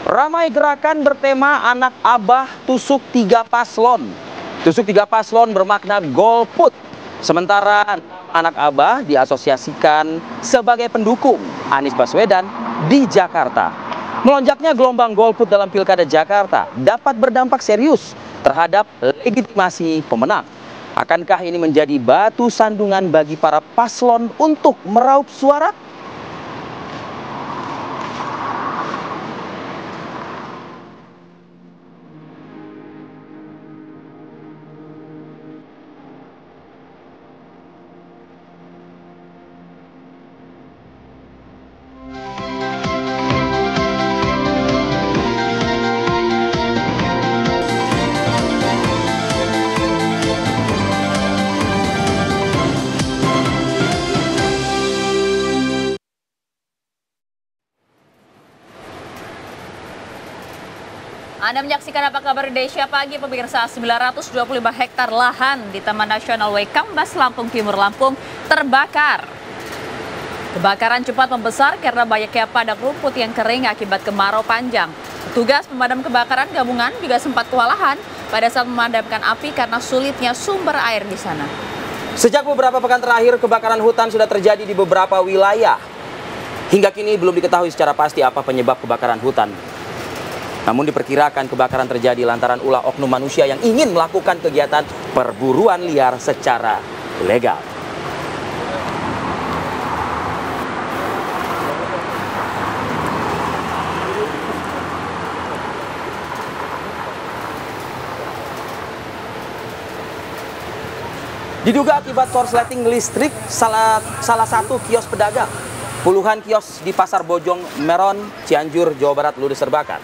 Ramai gerakan bertema anak abah tusuk 3 paslon. Tusuk 3 paslon bermakna golput. Sementara anak abah diasosiasikan sebagai pendukung Anies Baswedan di Jakarta. Melonjaknya gelombang golput dalam Pilkada Jakarta dapat berdampak serius terhadap legitimasi pemenang. Akankah ini menjadi batu sandungan bagi para paslon untuk meraup suara? Anda menyaksikan Apa Kabar Indonesia Pagi, pemirsa. 925 hektar lahan di Taman Nasional Waikambas, Lampung Timur, Lampung terbakar. Kebakaran cepat membesar karena banyaknya padak rumput yang kering akibat kemarau panjang. Petugas pemadam kebakaran gabungan juga sempat kewalahan pada saat memadamkan api karena sulitnya sumber air di sana. Sejak beberapa pekan terakhir, kebakaran hutan sudah terjadi di beberapa wilayah. Hingga kini belum diketahui secara pasti apa penyebab kebakaran hutan. Namun diperkirakan kebakaran terjadi lantaran ulah oknum manusia yang ingin melakukan kegiatan perburuan liar secara ilegal. Diduga akibat korsleting listrik salah satu kios pedagang. Puluhan kios di Pasar Bojong Meron, Cianjur, Jawa Barat ludes terbakar.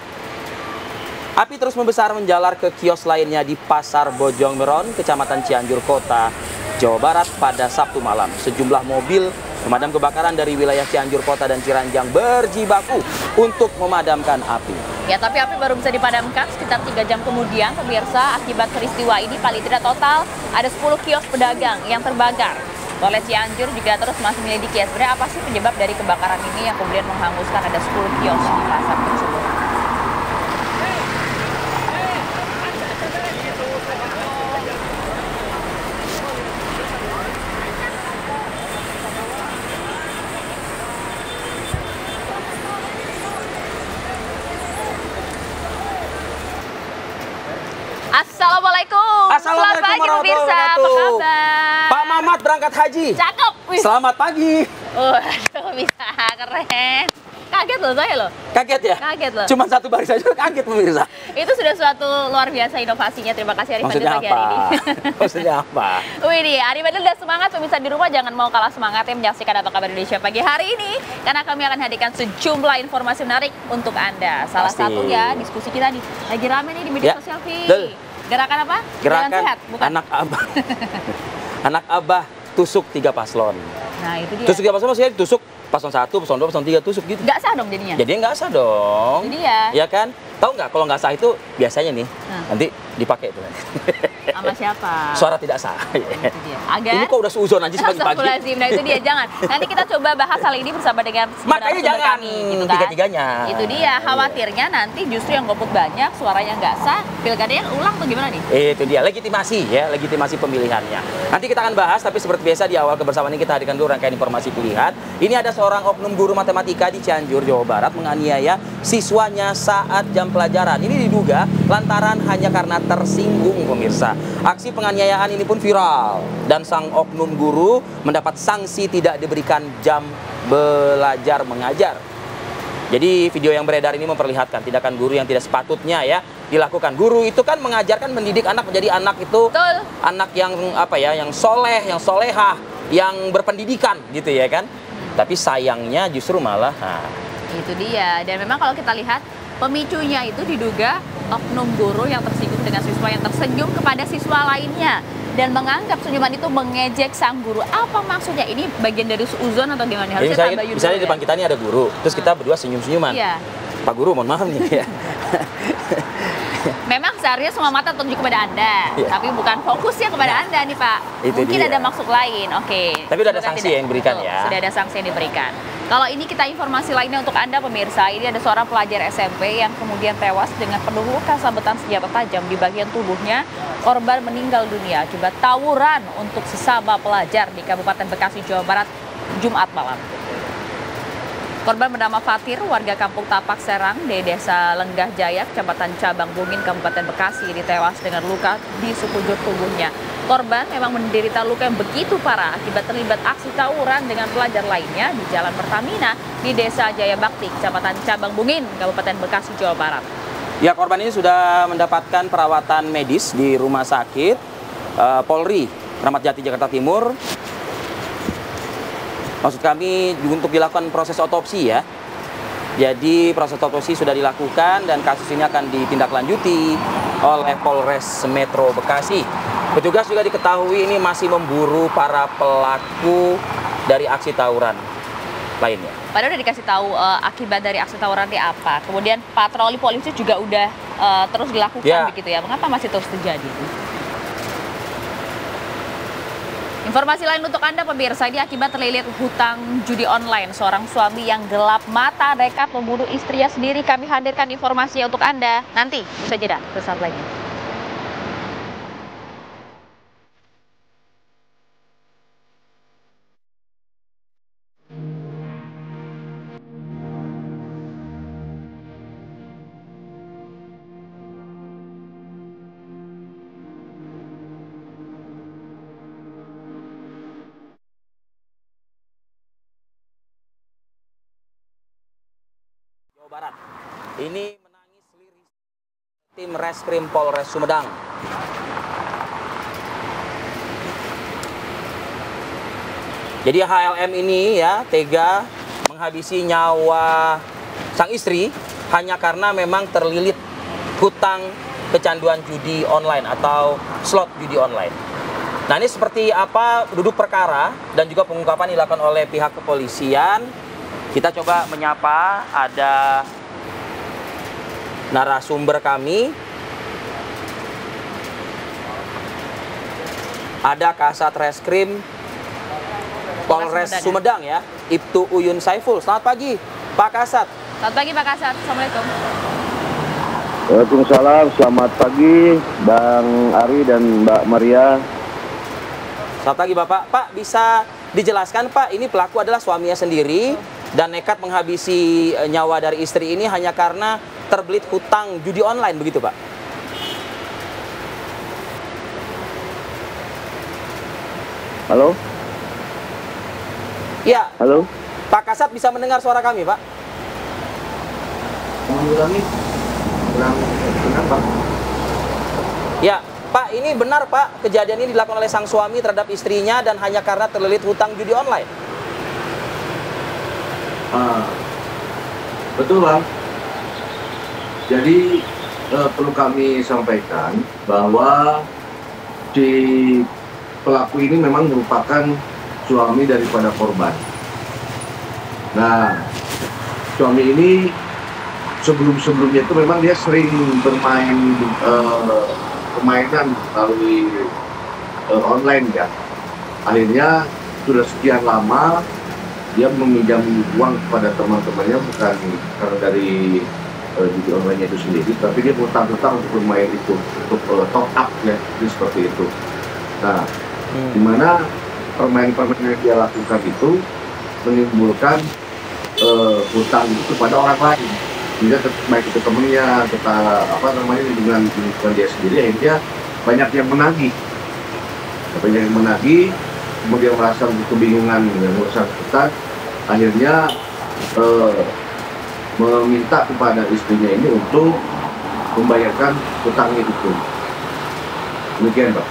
Api terus membesar menjalar ke kios lainnya di Pasar Bojong Meron, Kecamatan Cianjur Kota, Jawa Barat pada Sabtu malam. Sejumlah mobil pemadam kebakaran dari wilayah Cianjur Kota dan Ciranjang berjibaku untuk memadamkan api. Ya, tapi api baru bisa dipadamkan sekitar 3 jam kemudian, pemirsa. Akibat peristiwa ini paling tidak total ada 10 kios pedagang yang terbakar. Polres Cianjur juga terus masih menyelidiki ya, sebenarnya apa sih penyebab dari kebakaran ini yang kemudian menghanguskan ada 10 kios di pasar tersebut. Assalamualaikum. Assalamualaikum Selamat pagi pemirsa, apa kabar? Pak Mamat berangkat haji. Cakep. Wih. Selamat pagi. Waduh, bisa keren. Kaget loh saya loh. Kaget ya? Kaget loh. Cuma satu baris saja kaget pemirsa. Itu sudah suatu luar biasa inovasinya. Terima kasih Arif Fadil Maksudnya pagi apa? hari ini. Maksudnya apa? Wih nih, Arif Fadil udah semangat. Pemirsa di rumah jangan mau kalah semangat ya menyaksikan Apa Kabar Indonesia Pagi hari ini. Karena kami akan hadirkan sejumlah informasi menarik untuk Anda. Salah Pasti. satunya diskusi kita nih. Lagi rame nih di media Ya, sosial, Vi. betul. Gerakan apa? Gerakan Jalan sehat, bukan? anak abah. Anak abah tusuk 3 paslon. Nah, itu dia. Tusuk 3 paslon maksudnya tusuk paslon 1, paslon 2, paslon 3 tusuk gitu. Nggak sah dong jadinya? Jadi nggak sah dong. Jadi ya. Ya kan? Tahu nggak kalau nggak sah itu biasanya nih nanti dipakai tuh. Sama siapa? Suara tidak sah. Itu dia. Agar Ini kok udah seuzon aja pagi-pagi. Astagfirullahaladzim. Nah itu dia, jangan. Nanti kita coba bahas hal ini bersama dengan Makanya jangan kami, gitu kan. tiga-tiganya. Itu dia, khawatirnya nanti justru yang golput banyak, suaranya nggak sah, pilkadanya ulang tuh gimana nih? Itu dia, legitimasi ya, legitimasi pemilihannya. Nanti kita akan bahas, tapi seperti biasa di awal kebersamaan ini kita hadirkan dulu rangkaian informasi pilihan. Ini ada seorang oknum guru matematika di Cianjur, Jawa Barat menganiaya siswanya saat jam pelajaran. Ini diduga lantaran hanya karena tersinggung pemirsa. Aksi penganiayaan ini pun viral dan sang oknum guru mendapat sanksi tidak diberikan jam belajar mengajar. Jadi video yang beredar ini memperlihatkan tindakan guru yang tidak sepatutnya ya dilakukan. Guru itu kan mengajarkan, mendidik anak menjadi anak itu Betul. anak yang apa ya, yang soleh, yang solehah, yang berpendidikan gitu ya kan. Tapi sayangnya justru malah Itu dia. Dan memang kalau kita lihat pemicunya itu diduga oknum guru yang tersinggung dengan siswa yang tersenyum kepada siswa lainnya dan menganggap senyuman itu mengejek sang guru. Apa maksudnya? Ini bagian dari suuzon atau gimana? Harusnya misalnya di depan kita nih ada guru, terus kita berdua senyum-senyuman. Iya. Pak Guru, mohon maaf nih ya. Memang seharusnya semua mata tertuju kepada Anda, Iya. tapi bukan fokusnya kepada Anda nih Pak. Itu Mungkin dia. ada maksud lain, oke. Tapi udah ada Semoga sanksi tidak. yang diberikan Betul, ya. Sudah ada sanksi yang diberikan. Kalau ini kita informasi lainnya untuk Anda pemirsa, ini ada seorang pelajar SMP yang kemudian tewas dengan penuh luka sabetan senjata tajam di bagian tubuhnya. Korban meninggal dunia akibat tawuran untuk sesama pelajar di Kabupaten Bekasi, Jawa Barat, Jumat malam. Korban bernama Fatir, warga Kampung Tapak Serang di Desa Lenggah Jaya, Kecamatan Cabang Bungin, Kabupaten Bekasi, ini tewas dengan luka di sekujur tubuhnya. Korban memang menderita luka yang begitu parah akibat terlibat aksi tawuran dengan pelajar lainnya di Jalan Pertamina di Desa Jaya Bakti, Kecamatan Cabang Bungin, Kabupaten Bekasi, Jawa Barat. Ya, korban ini sudah mendapatkan perawatan medis di Rumah Sakit Polri, Kramat Jati, Jakarta Timur. Maksud kami untuk dilakukan proses otopsi ya. Jadi proses otopsi sudah dilakukan dan kasus ini akan ditindaklanjuti oleh Polres Metro Bekasi. Petugas juga diketahui ini masih memburu para pelaku dari aksi tawuran lainnya. Padahal udah dikasih tahu akibat dari aksi tawuran ini apa. Kemudian patroli polisi juga udah terus dilakukan begitu ya. Mengapa masih terus terjadi? Informasi lain untuk Anda pemirsa, ini akibat terlilit hutang judi online. Seorang suami yang gelap mata nekat membunuh istrinya sendiri. Kami hadirkan informasinya untuk Anda. Nanti bisa jeda sesaat lagi. Jawa Barat. Ini menangis liris tim Reskrim Polres Sumedang. Jadi HLM ini ya tega menghabisi nyawa sang istri hanya karena memang terlilit hutang kecanduan judi online atau slot judi online. Nah, ini seperti apa duduk perkara dan juga pengungkapan dilakukan oleh pihak kepolisian. Kita coba menyapa, ada narasumber kami, ada Kasat Reskrim Polres Sumedang ya, Ibtu Uyun Saiful. Selamat pagi Pak Kasat. Selamat pagi Pak Kasat, Assalamualaikum. Waalaikumsalam, selamat pagi Bang Ari dan Mbak Maria. Selamat pagi Bapak. Pak, bisa dijelaskan Pak, ini pelaku adalah suaminya sendiri dan nekat menghabisi nyawa dari istri ini hanya karena terbelit hutang judi online, begitu Pak? Halo? Ya. Halo? Pak Kasat bisa mendengar suara kami Pak? Mengulangi? Kenapa? Ya, Pak, ini benar Pak, kejadian ini dilakukan oleh sang suami terhadap istrinya dan hanya karena terlilit hutang judi online? Betul Bang. Jadi perlu kami sampaikan bahwa si pelaku ini memang merupakan suami daripada korban. Nah, suami ini sebelumnya itu memang dia sering bermain permainan melalui online ya. Akhirnya sudah sekian lama dia meminjam uang kepada teman-temannya bukan karena dari judi online itu sendiri, tapi dia hutang-hutang untuk bermain itu, untuk top up ya, jadi seperti itu. Nah, di mana permainan-permainan yang dia lakukan itu menimbulkan hutang itu kepada orang lain, sehingga baik itu temennya, lingkungan dia sendiri, akhirnya banyak yang menagih, kemudian merasa kebingungan dengan urusan hutang, akhirnya meminta kepada istrinya ini untuk membayarkan hutangnya itu. Demikian, Pak.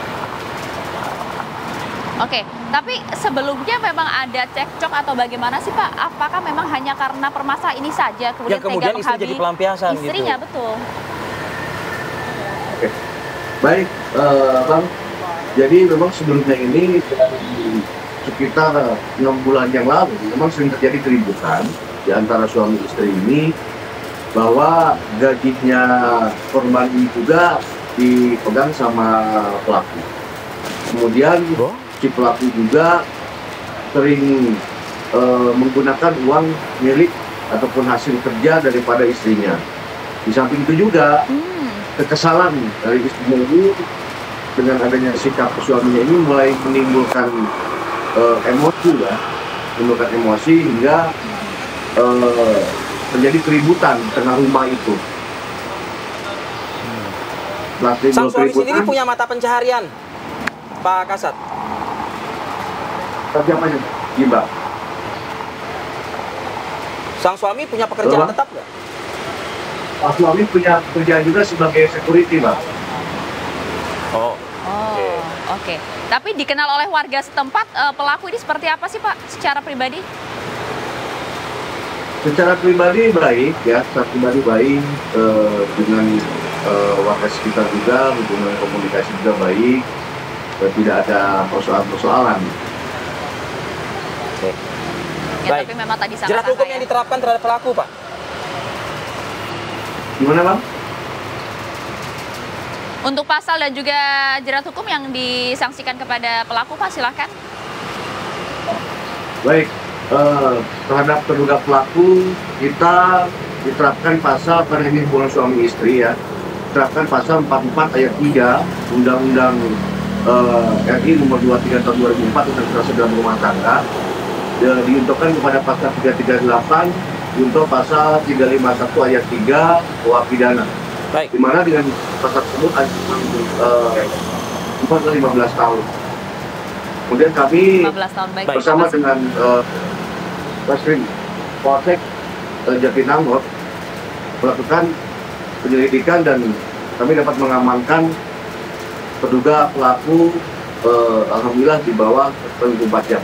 Oke, tapi sebelumnya memang ada cekcok atau bagaimana sih Pak? Apakah memang hanya karena permasalahan ini saja kemudian tega istri jadi pelampiasan istrinya gitu? Betul. Oke. Baik, Bang. Jadi memang sebelumnya ini sekitar 6 bulan yang lalu memang sering terjadi keributan di antara suami istri ini, bahwa gajinya korban ini juga dipegang sama pelaku. Kemudian si pelaku juga sering menggunakan uang milik ataupun hasil kerja daripada istrinya. Di samping itu juga kekesalan dari istrinya ini dengan adanya sikap suaminya ini mulai menimbulkan emosi ya, menimbulkan emosi hingga terjadi keributan di tengah rumah itu. Sang suami sendiri punya mata pencaharian, Pak Kasat? Siapanya? Gimba. Sang suami punya pekerjaan tetap nggak? Pak suami punya pekerjaan juga sebagai security, Mbak. Oh. Oke. Tapi dikenal oleh warga setempat, pelaku ini seperti apa sih Pak, secara pribadi? Secara pribadi baik ya, secara pribadi baik dengan warga sekitar juga, hubungan komunikasi juga baik, tidak ada persoalan-persoalan. Oke. Ya, Baik. tapi memang tadi Jerat hukum yang diterapkan terhadap pelaku, Pak? Gimana, Bang? Untuk pasal dan juga jerat hukum yang disangsikan kepada pelaku, Pak, silakan. Baik, terhadap terduga pelaku kita diterapkan pasal karena ini hubungan suami istri ya, diterapkan pasal 44 ayat 3 Undang-Undang RI nomor 23 tahun 2004 tentang kekerasan dalam rumah tangga, diuntukkan kepada pasal 338 untuk pasal 351 ayat 3 kuhap pidana. Baik. Di mana dengan pasal tersebut ancaman 15 tahun. Kemudian kami 15 tahun, baik. bersama dengan Reskrim Polsek Jatinangor melakukan penyelidikan dan kami dapat mengamankan terduga pelaku, alhamdulillah di bawah 24 jam.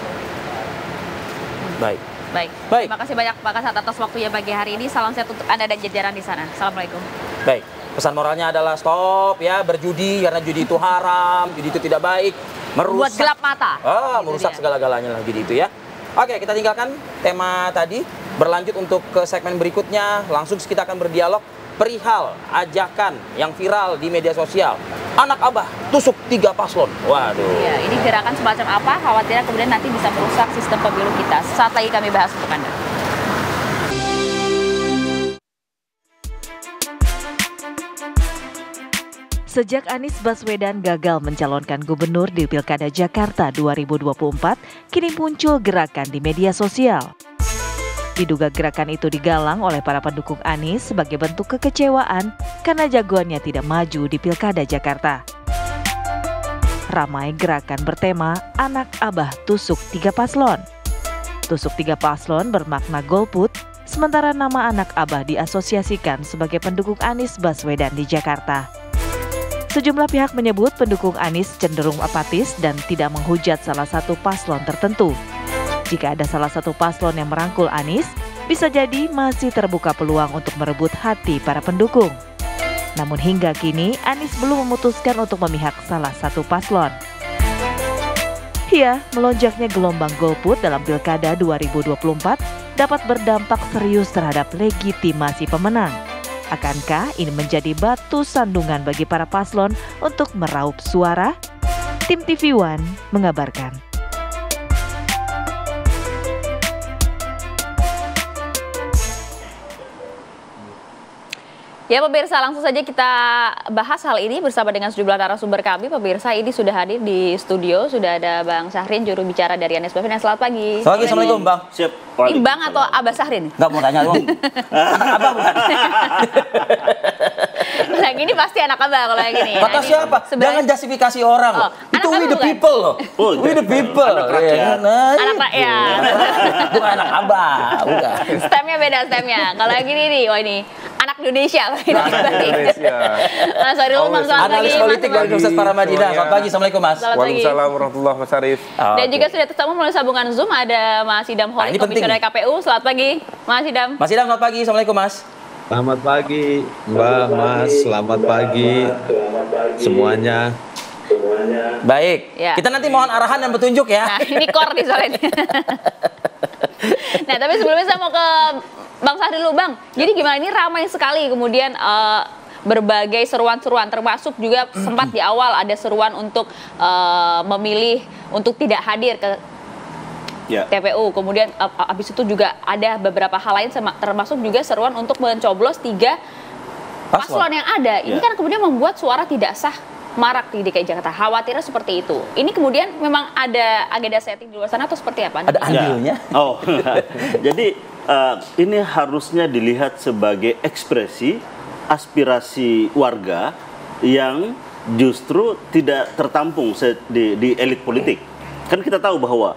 Baik. Baik. Terima kasih banyak Pak Kasat atas waktunya pagi hari ini. Salam sehat untuk Anda dan jajaran di sana. Assalamualaikum. Baik. Pesan moralnya adalah stop ya berjudi, karena judi itu haram, judi itu tidak baik, Buat gelap mata. Merusak segala-galanya lah judi itu ya. Oke, kita tinggalkan tema tadi, berlanjut untuk ke segmen berikutnya. Langsung kita akan berdialog perihal ajakan yang viral di media sosial. Anak abah tusuk 3 paslon. Waduh. Ya, ini gerakan semacam apa? Khawatirnya kemudian nanti bisa merusak sistem pemilu kita. Saat lagi kami bahas untuk Anda. Sejak Anies Baswedan gagal mencalonkan gubernur di Pilkada Jakarta 2024, kini muncul gerakan di media sosial. Diduga gerakan itu digalang oleh para pendukung Anies sebagai bentuk kekecewaan karena jagoannya tidak maju di Pilkada Jakarta. Ramai gerakan bertema Anak Abah Tusuk 3 Paslon. Tusuk 3 paslon bermakna golput, sementara nama Anak Abah diasosiasikan sebagai pendukung Anies Baswedan di Jakarta. Sejumlah pihak menyebut pendukung Anies cenderung apatis dan tidak menghujat salah satu paslon tertentu. Jika ada salah satu paslon yang merangkul Anies, bisa jadi masih terbuka peluang untuk merebut hati para pendukung. Namun hingga kini, Anies belum memutuskan untuk memihak salah satu paslon. Ya, melonjaknya gelombang golput dalam Pilkada 2024 dapat berdampak serius terhadap legitimasi pemenang. Akankah ini menjadi batu sandungan bagi para paslon untuk meraup suara? Tim TV One mengabarkan. Ya pemirsa, langsung saja kita bahas hal ini bersama dengan sejumlah narasumber kami. Pemirsa, ini sudah hadir di studio, sudah ada Bang Syahrin, juru bicara dari Anies Baswedan. Selamat pagi. Selamat pagi, Assalamualaikum Bang. Siap. Ini Bang atau Abah Syahrin? Nggak mau tanya Bang. Anak abah bukan? Yang ini pasti anak abah kalau yang ini. Kata siapa? Jangan justifikasi orang loh. Itu we the people loh. We the people. Anak rakyat. Anak rakyat. Bukan anak abah. Bukan. Stemnya beda stemnya. Kalau yang ini nih, wah ini anak Indonesia. Indonesia. Mas Hairul Umam, selamat pagi. Analis politik dari Universitas Paramadina. Selamat pagi, Assalamualaikum Mas. Selamat pagi. Waalaikumsalam warahmatullahi wabarakatuh. Dan juga sudah tersambung melalui sambungan Zoom ada Mas Idam Holik, ini penting. Komisioner KPU. Selamat pagi, Mas Idam. Mas Idam, selamat pagi. Assalamualaikum Mas. Selamat pagi Mbak, Mas, selamat pagi semuanya. Baik, Ya. kita nanti mohon arahan dan petunjuk ya. Nah, ini core nih soalnya. Nah, tapi sebelumnya saya mau ke Bang Syahrin dulu, Bang. Jadi gimana, ini ramai sekali kemudian berbagai seruan-seruan, termasuk juga sempat di awal ada seruan untuk memilih untuk tidak hadir ke TPU. Kemudian habis itu juga ada beberapa hal lain termasuk juga seruan untuk mencoblos 3 paslon yang ada. Ini kan kemudian membuat suara tidak sah marak di DKI Jakarta. Khawatirnya seperti itu. Ini kemudian memang ada agenda setting di luar sana atau seperti apa? Ada andilnya? Oh, jadi ini harusnya dilihat sebagai ekspresi aspirasi warga yang justru tidak tertampung di elit politik. Kan kita tahu bahwa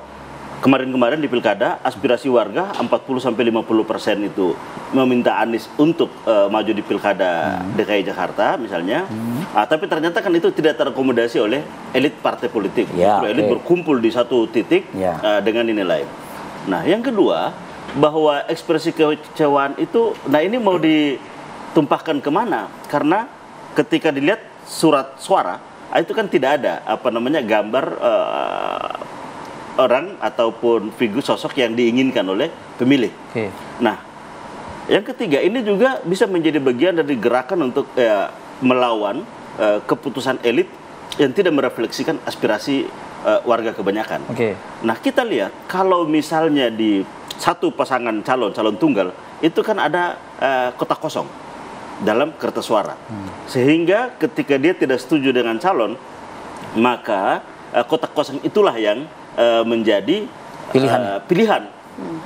kemarin-kemarin di pilkada aspirasi warga 40-50% itu meminta Anies untuk maju di pilkada DKI Jakarta misalnya. Tapi ternyata kan itu tidak terakomodasi oleh elit partai politik. Elit berkumpul di satu titik dengan nilai. Nah, yang kedua bahwa ekspresi kekecewaan itu, nah ini mau ditumpahkan kemana? Karena ketika dilihat surat suara itu kan tidak ada gambar orang ataupun figur sosok yang diinginkan oleh pemilih. Nah, yang ketiga ini juga bisa menjadi bagian dari gerakan untuk melawan keputusan elit yang tidak merefleksikan aspirasi warga kebanyakan. Nah, kita lihat kalau misalnya di satu pasangan calon tunggal itu kan ada kotak kosong dalam kertas suara, sehingga ketika dia tidak setuju dengan calon, maka kotak kosong itulah yang menjadi pilihan.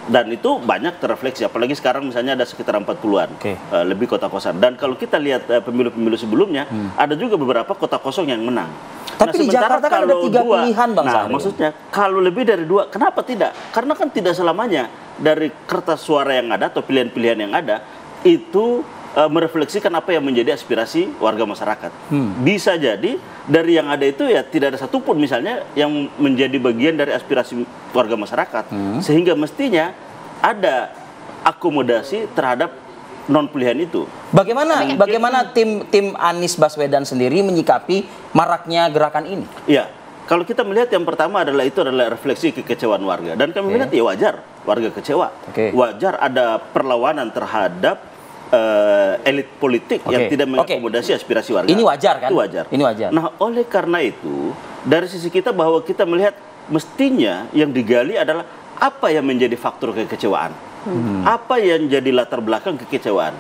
Dan itu banyak terrefleksi, apalagi sekarang misalnya ada sekitar 40-an lebih kotak kosong. Dan kalau kita lihat pemilu-pemilu sebelumnya, ada juga beberapa kotak kosong yang menang. Tapi di Jakarta kan ada 3 pilihan, Bang Sahri. Maksudnya kalau lebih dari 2, kenapa tidak? Karena kan tidak selamanya dari kertas suara yang ada atau pilihan-pilihan yang ada itu merefleksikan apa yang menjadi aspirasi warga masyarakat. Bisa jadi dari yang ada itu ya tidak ada satupun misalnya yang menjadi bagian dari aspirasi warga masyarakat. Sehingga mestinya ada akomodasi terhadap non pilihan itu. Bagaimana tim Anies Baswedan sendiri menyikapi maraknya gerakan ini? Ya, kalau kita melihat yang pertama adalah refleksi kekecewaan warga, dan kami melihat ya wajar warga kecewa. Wajar ada perlawanan terhadap elit politik yang tidak mengakomodasi aspirasi warga. Ini wajar kan? Itu wajar. Ini wajar. Nah, oleh karena itu dari sisi kita bahwa kita melihat mestinya yang digali adalah apa yang menjadi faktor kekecewaan. Apa yang jadi latar belakang kekecewaan?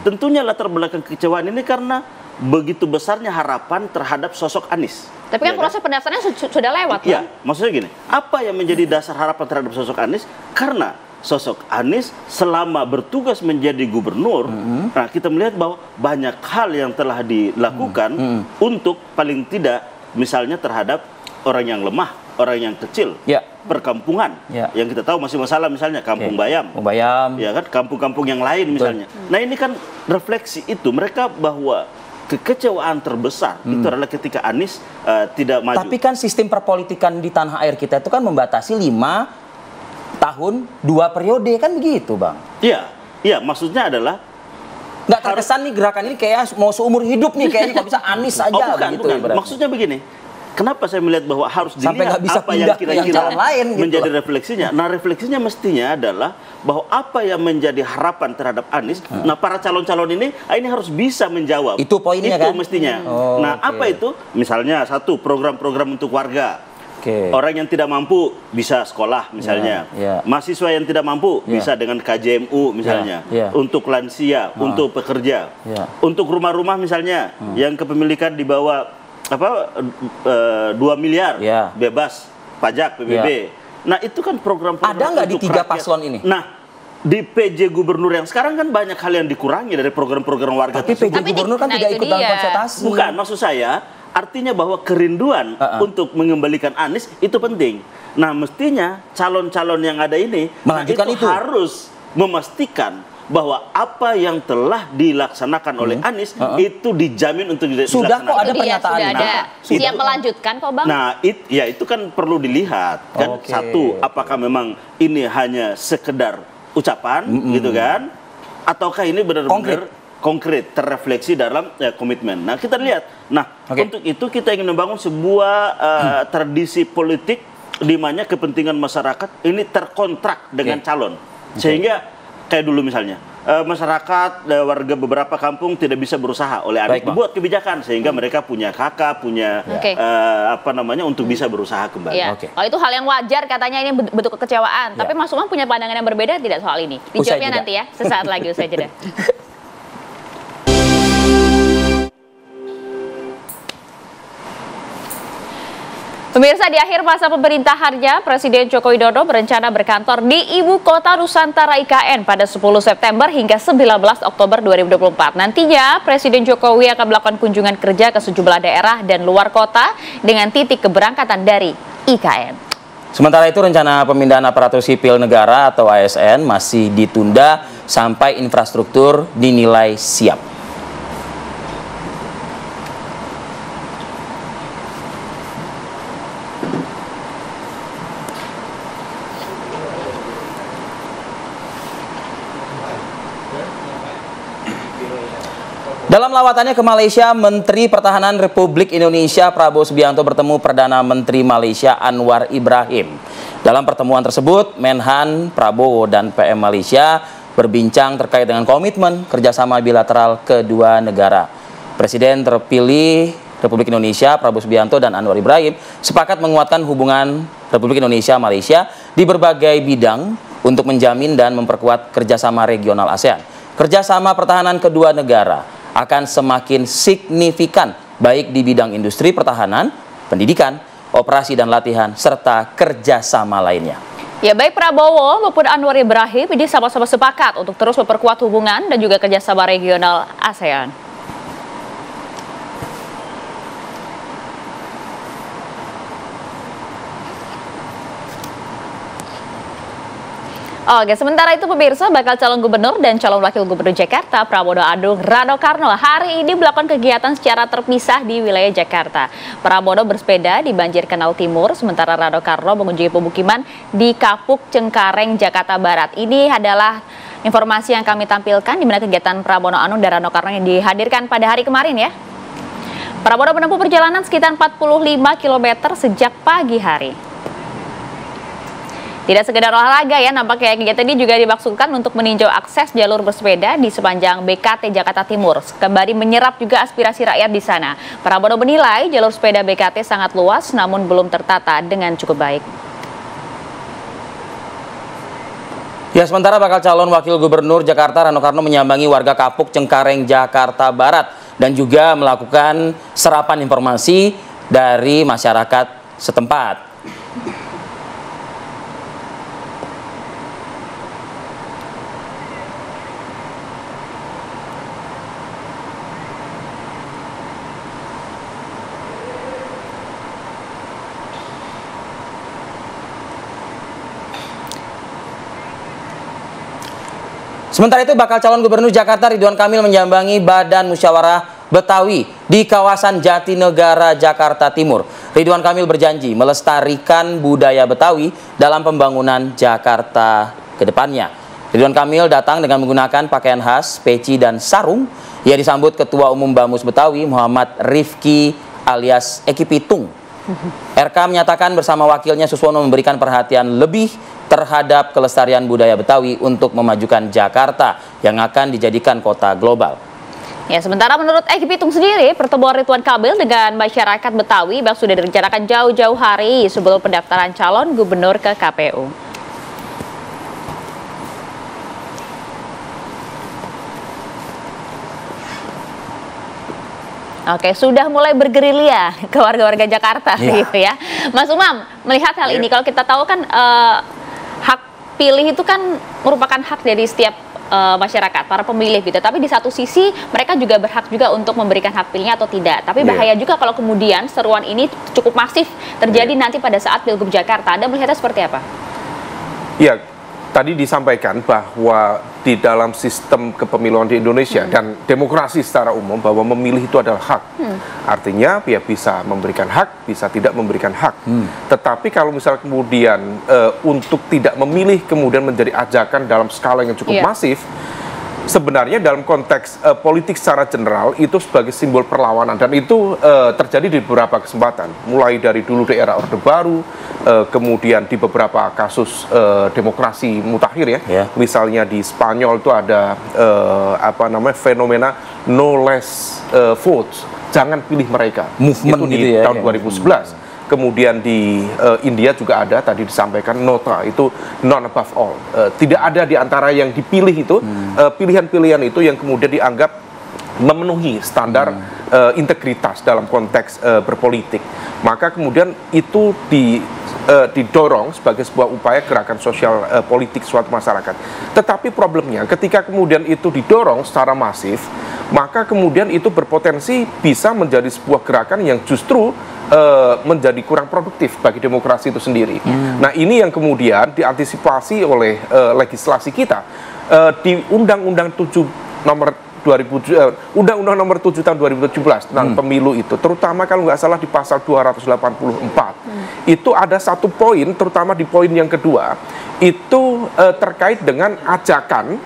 Tentunya latar belakang kekecewaan ini karena begitu besarnya harapan terhadap sosok Anies. Tapi kan proses pendaftarannya sudah lewat, ya, maksudnya gini, apa yang menjadi dasar harapan terhadap sosok Anies? Karena sosok Anies selama bertugas menjadi gubernur, nah kita melihat bahwa banyak hal yang telah dilakukan untuk paling tidak misalnya terhadap orang yang lemah, orang yang kecil, perkampungan, yang kita tahu masih masalah misalnya Kampung Bayam, ya kan, kampung-kampung yang lain misalnya. Nah ini kan refleksi itu mereka bahwa kekecewaan terbesar itu adalah ketika Anies tidak maju. Tapi kan sistem perpolitikan di tanah air kita itu kan membatasi 5 tahun 2 periode kan begitu, Bang? Iya, maksudnya adalah nggak terkesan nih gerakan ini kayak mau seumur hidup nih kayaknya kalau bisa Anies saja bukan. Maksudnya begini. Kenapa saya melihat bahwa harus dilihat apa yang kira-kira menjadi refleksinya? Nah, refleksinya mestinya adalah bahwa apa yang menjadi harapan terhadap Anies, nah para calon-calon ini harus bisa menjawab. Itu poinnya kan? Itu mestinya. Apa itu? Misalnya satu, program-program untuk warga. Orang yang tidak mampu bisa sekolah misalnya. Mahasiswa yang tidak mampu bisa dengan KJMU misalnya. Untuk lansia, untuk pekerja. Untuk rumah-rumah misalnya yang kepemilikan di bawah 2 miliar bebas pajak PBB. Nah itu kan program-program ada nggak di 3 paslon ini? Nah di PJ Gubernur yang sekarang kan banyak hal yang dikurangi dari program-program warga. Tapi PJ Gubernur kan tidak ikut dalam konsultasi. Bukan, maksud saya artinya bahwa kerinduan untuk mengembalikan Anies itu penting. Nah mestinya calon-calon yang ada ini melanjutkan itu harus memastikan bahwa apa yang telah dilaksanakan oleh Anies itu dijamin untuk dilaksanakan. Sudah kok ada pernyataan. Siap melanjutkan kok, Bang. Nah, itu kan perlu dilihat kan. Satu, apakah memang ini hanya sekedar ucapan gitu kan? Ataukah ini benar-benar konkret terrefleksi dalam komitmen. Nah, kita lihat. Nah, untuk itu kita ingin membangun sebuah tradisi politik di mana kepentingan masyarakat ini terkontrak dengan calon. Sehingga kayak dulu misalnya masyarakat warga beberapa kampung tidak bisa berusaha oleh Anies, dibuat kebijakan sehingga mereka punya kakak, punya untuk bisa berusaha kembali. Iya. Oh, itu hal yang wajar katanya, ini bentuk kekecewaan. Tapi Mas Umam punya pandangan yang berbeda tidak soal ini? Dijawabnya nanti ya, sesaat lagi usai jeda. Pemirsa, di akhir masa pemerintahannya, Presiden Joko Widodo berencana berkantor di Ibu Kota Nusantara IKN pada 10 September hingga 19 Oktober 2024. Nantinya, Presiden Jokowi akan melakukan kunjungan kerja ke sejumlah daerah dan luar kota dengan titik keberangkatan dari IKN. Sementara itu, rencana pemindahan aparatur sipil negara atau ASN masih ditunda sampai infrastruktur dinilai siap. Dalam lawatannya ke Malaysia, Menteri Pertahanan Republik Indonesia Prabowo Subianto bertemu Perdana Menteri Malaysia Anwar Ibrahim. Dalam pertemuan tersebut, Menhan Prabowo dan PM Malaysia berbincang terkait dengan komitmen kerjasama bilateral kedua negara. Presiden terpilih Republik Indonesia Prabowo Subianto dan Anwar Ibrahim sepakat menguatkan hubungan Republik Indonesia-Malaysia di berbagai bidang untuk menjamin dan memperkuat kerjasama regional ASEAN. Kerjasama pertahanan kedua negara akan semakin signifikan baik di bidang industri pertahanan, pendidikan, operasi dan latihan, serta kerjasama lainnya. Ya, baik Prabowo maupun Anwar Ibrahim ini sama-sama sepakat untuk terus memperkuat hubungan dan juga kerjasama regional ASEAN. Oke, sementara itu pemirsa, bakal calon gubernur dan calon wakil gubernur Jakarta Pramono Anung Rano Karno hari ini melakukan kegiatan secara terpisah di wilayah Jakarta. Pramono bersepeda di Banjir Kanal Timur, sementara Rano Karno mengunjungi pemukiman di Kapuk Cengkareng, Jakarta Barat. Ini adalah informasi yang kami tampilkan di mana kegiatan Pramono Anung dan Rano Karno yang dihadirkan pada hari kemarin ya. Pramono menempuh perjalanan sekitar 45 km sejak pagi hari. Tidak sekedar olahraga ya, nampaknya kegiatan ini juga dimaksudkan untuk meninjau akses jalur bersepeda di sepanjang BKT Jakarta Timur, kembali menyerap juga aspirasi rakyat di sana. Pramono menilai jalur sepeda BKT sangat luas namun belum tertata dengan cukup baik. Ya, sementara bakal calon wakil gubernur Jakarta Rano Karno menyambangi warga Kapuk Cengkareng, Jakarta Barat dan juga melakukan serapan informasi dari masyarakat setempat. Sementara itu, bakal calon gubernur Jakarta Ridwan Kamil menyambangi Badan Musyawarah Betawi di kawasan Jatinegara, Jakarta Timur. Ridwan Kamil berjanji melestarikan budaya Betawi dalam pembangunan Jakarta ke depannya. Ridwan Kamil datang dengan menggunakan pakaian khas, peci dan sarung. Ia disambut Ketua Umum Bamus Betawi Muhammad Rifki alias Eki Pitung. RK menyatakan bersama wakilnya Suswono memberikan perhatian lebih terhadap kelestarian budaya Betawi untuk memajukan Jakarta yang akan dijadikan kota global. Ya, sementara menurut Eki Pitung sendiri, pertemuan Ridwan Kamil dengan masyarakat Betawi sudah direncanakan jauh-jauh hari sebelum pendaftaran calon gubernur ke KPU. Oke, sudah mulai bergerilya ke warga-warga Jakarta gitu ya. Mas Umam, melihat hal ini, kalau kita tahu kan hak pilih itu kan merupakan hak dari setiap masyarakat, para pemilih gitu. Tapi di satu sisi mereka juga berhak juga untuk memberikan hak pilihnya atau tidak. Tapi bahaya juga kalau kemudian seruan ini cukup masif terjadi nanti pada saat Pilgub Jakarta. Anda melihatnya seperti apa? Ya, tadi disampaikan bahwa di dalam sistem kepemiluan di Indonesia dan demokrasi secara umum bahwa memilih itu adalah hak. Artinya ya bisa memberikan hak, bisa tidak memberikan hak. Tetapi kalau misal kemudian untuk tidak memilih kemudian menjadi ajakan dalam skala yang cukup masif, sebenarnya dalam konteks politik secara general itu sebagai simbol perlawanan, dan itu terjadi di beberapa kesempatan, mulai dari dulu di era Orde Baru, kemudian di beberapa kasus demokrasi mutakhir ya. Misalnya di Spanyol itu ada fenomena no less votes, jangan pilih mereka, movement itu di gitu ya, tahun 2011. Kemudian di India juga ada, tadi disampaikan nota itu none above all, tidak ada di antara yang dipilih itu pilihan-pilihan itu yang kemudian dianggap memenuhi standar integritas dalam konteks berpolitik. Maka kemudian itu didorong sebagai sebuah upaya gerakan sosial politik suatu masyarakat. Tetapi problemnya ketika kemudian itu didorong secara masif, maka kemudian itu berpotensi bisa menjadi sebuah gerakan yang justru menjadi kurang produktif bagi demokrasi itu sendiri. Nah, ini yang kemudian diantisipasi oleh legislasi kita di Undang-Undang 7 nomor 2000, Undang-Undang nomor 7 tahun 2017 tentang pemilu itu, terutama kalau nggak salah di pasal 284 itu ada satu poin, terutama di poin yang kedua itu terkait dengan ajakan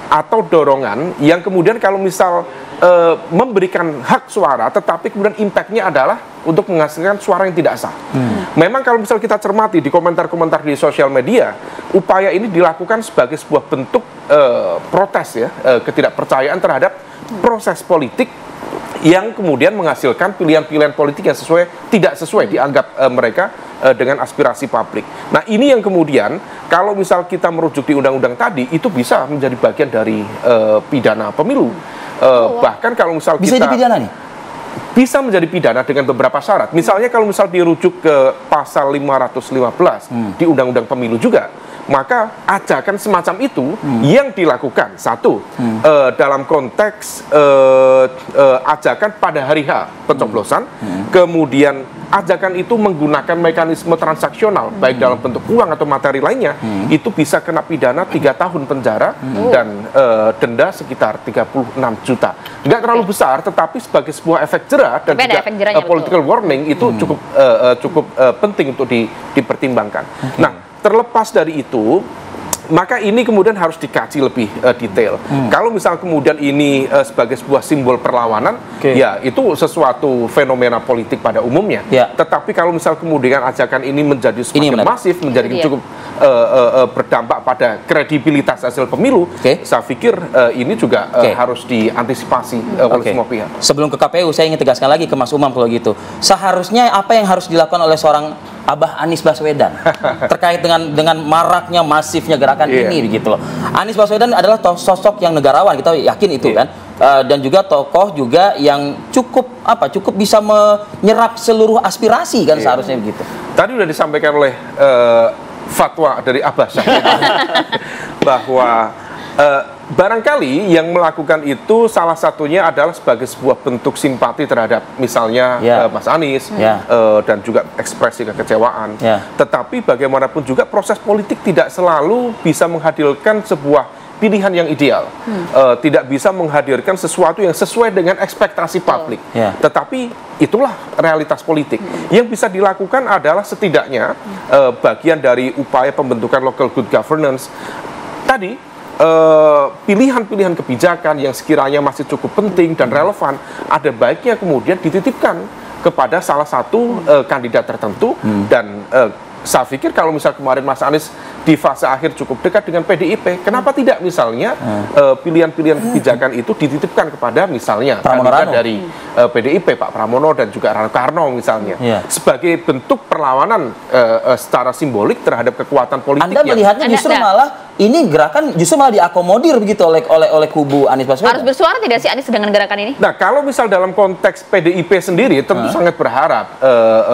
atau dorongan yang kemudian kalau misal memberikan hak suara, tetapi kemudian impact-nya adalah untuk menghasilkan suara yang tidak sah. Memang kalau misal kita cermati di komentar-komentar di sosial media, upaya ini dilakukan sebagai sebuah bentuk protes ya, ketidakpercayaan terhadap proses politik yang kemudian menghasilkan pilihan-pilihan politik yang tidak sesuai dianggap mereka dengan aspirasi publik. Nah, ini yang kemudian kalau misal kita merujuk di undang-undang tadi, itu bisa menjadi bagian dari pidana pemilu. Bahkan kalau misal bisa dipidana nih? Bisa menjadi pidana dengan beberapa syarat. Misalnya kalau misal dirujuk ke pasal 515 di Undang-Undang Pemilu juga, maka ajakan semacam itu yang dilakukan satu dalam konteks ajakan pada hari H pencoblosan, kemudian ajakan itu menggunakan mekanisme transaksional baik dalam bentuk uang atau materi lainnya, itu bisa kena pidana 3 tahun penjara dan denda sekitar 36 juta. Nggak terlalu besar, tetapi sebagai sebuah efek jerah dan juga political warning itu cukup penting untuk dipertimbangkan. Nah, terlepas dari itu, maka ini kemudian harus dikaji lebih detail. Kalau misal kemudian ini sebagai sebuah simbol perlawanan, ya itu sesuatu fenomena politik pada umumnya. Tetapi kalau misal kemudian ajakan ini menjadi semakin masif, menjadi cukup berdampak pada kredibilitas hasil pemilu, saya pikir ini juga harus diantisipasi oleh semua pihak. Sebelum ke KPU, saya ingin tegaskan lagi ke Mas Umam kalau gitu. Seharusnya apa yang harus dilakukan oleh seorang Abah Anies Baswedan terkait dengan maraknya masifnya gerakan ini gitu loh. Anies Baswedan adalah sosok yang negarawan, kita yakin itu kan, dan juga tokoh juga yang cukup bisa menyerap seluruh aspirasi kan, seharusnya begitu. Tadi sudah disampaikan oleh fatwa dari Abah bahwa barangkali yang melakukan itu salah satunya adalah sebagai sebuah bentuk simpati terhadap misalnya Mas Anies dan juga ekspresi kekecewaan. Tetapi bagaimanapun juga proses politik tidak selalu bisa menghadirkan sebuah pilihan yang ideal, tidak bisa menghadirkan sesuatu yang sesuai dengan ekspektasi publik. Tetapi itulah realitas politik. Yang bisa dilakukan adalah setidaknya bagian dari upaya pembentukan local good governance tadi. Pilihan-pilihan kebijakan yang sekiranya masih cukup penting dan relevan, ada baiknya kemudian dititipkan kepada salah satu kandidat tertentu. Dan saya pikir kalau misal kemarin Mas Anies di fase akhir cukup dekat dengan PDIP, kenapa tidak misalnya pilihan-pilihan kebijakan itu dititipkan kepada misalnya kandidat dari PDIP, Pak Pramono dan juga Rano Karno misalnya, sebagai bentuk perlawanan secara simbolik terhadap kekuatan politik. Anda melihatnya justru malah ini gerakan justru malah diakomodir begitu oleh kubu Anies Baswedan. Harus bersuara tidak sih Anies dengan gerakan ini? Nah, kalau misal dalam konteks PDIP sendiri tentu sangat berharap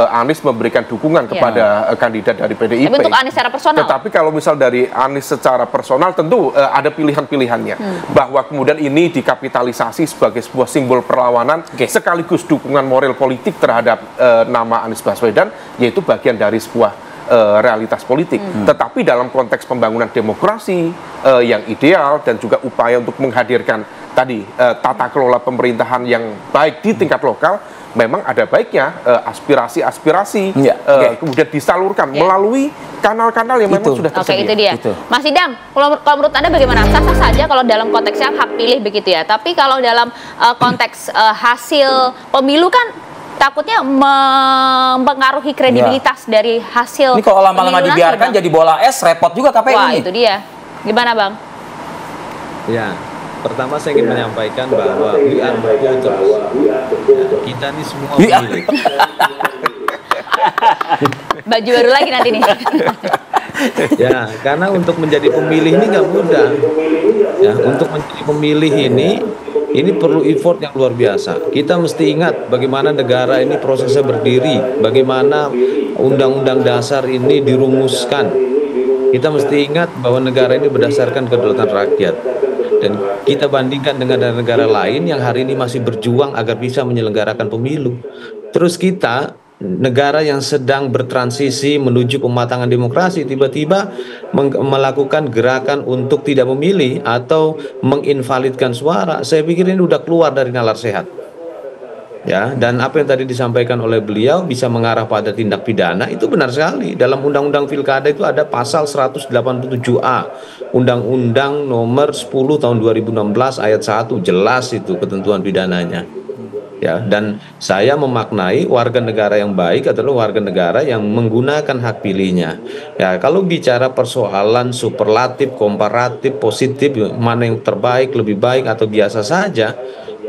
Anies memberikan dukungan kepada kandidat dari PDIP. Tapi untuk Anies secara personal. Tetapi kalau misal dari Anies secara personal tentu ada pilihan-pilihannya. Bahwa kemudian ini dikapitalisasi sebagai sebuah simbol perlawanan sekaligus dukungan moral politik terhadap nama Anies Baswedan, yaitu bagian dari sebuah realitas politik. Tetapi dalam konteks pembangunan demokrasi yang ideal dan juga upaya untuk menghadirkan tadi tata kelola pemerintahan yang baik di tingkat lokal, memang ada baiknya aspirasi-aspirasi kemudian disalurkan melalui kanal-kanal yang memang sudah tersedia. Oke, itu dia. Mas Idam, kalau menurut Anda bagaimana? Sah-sah saja kalau dalam konteksnya hak pilih begitu ya. Tapi kalau dalam konteks hasil pemilu kan takutnya mempengaruhi kredibilitas dari hasil. Ini kalau lama-lama dibiarkan jadi bola es, repot juga KPU. Wah, itu dia. Gimana, Bang? Ya, pertama saya ingin menyampaikan bahwa we are the voters. Kita ini semua pemilih. Baju baru lagi nanti nih. Ya, karena untuk menjadi pemilih ini nggak mudah. Ya, untuk menjadi pemilih ini perlu effort yang luar biasa. Kita mesti ingat bagaimana negara ini prosesnya berdiri, bagaimana undang-undang dasar ini dirumuskan. Kita mesti ingat bahwa negara ini berdasarkan kedaulatan rakyat. Dan kita bandingkan dengan negara lain yang hari ini masih berjuang agar bisa menyelenggarakan pemilu. Terus kita, negara yang sedang bertransisi menuju pematangan demokrasi, tiba-tiba melakukan gerakan untuk tidak memilih atau menginvalidkan suara. Saya pikir ini udah keluar dari nalar sehat. Ya, dan apa yang tadi disampaikan oleh beliau bisa mengarah pada tindak pidana, itu benar sekali. Dalam Undang-Undang Pilkada itu ada pasal 187A, Undang-Undang nomor 10 tahun 2016 ayat 1, jelas itu ketentuan pidananya. Ya, dan saya memaknai warga negara yang baik adalah warga negara yang menggunakan hak pilihnya. Ya, kalau bicara persoalan superlatif, komparatif, positif, mana yang terbaik, lebih baik atau biasa saja,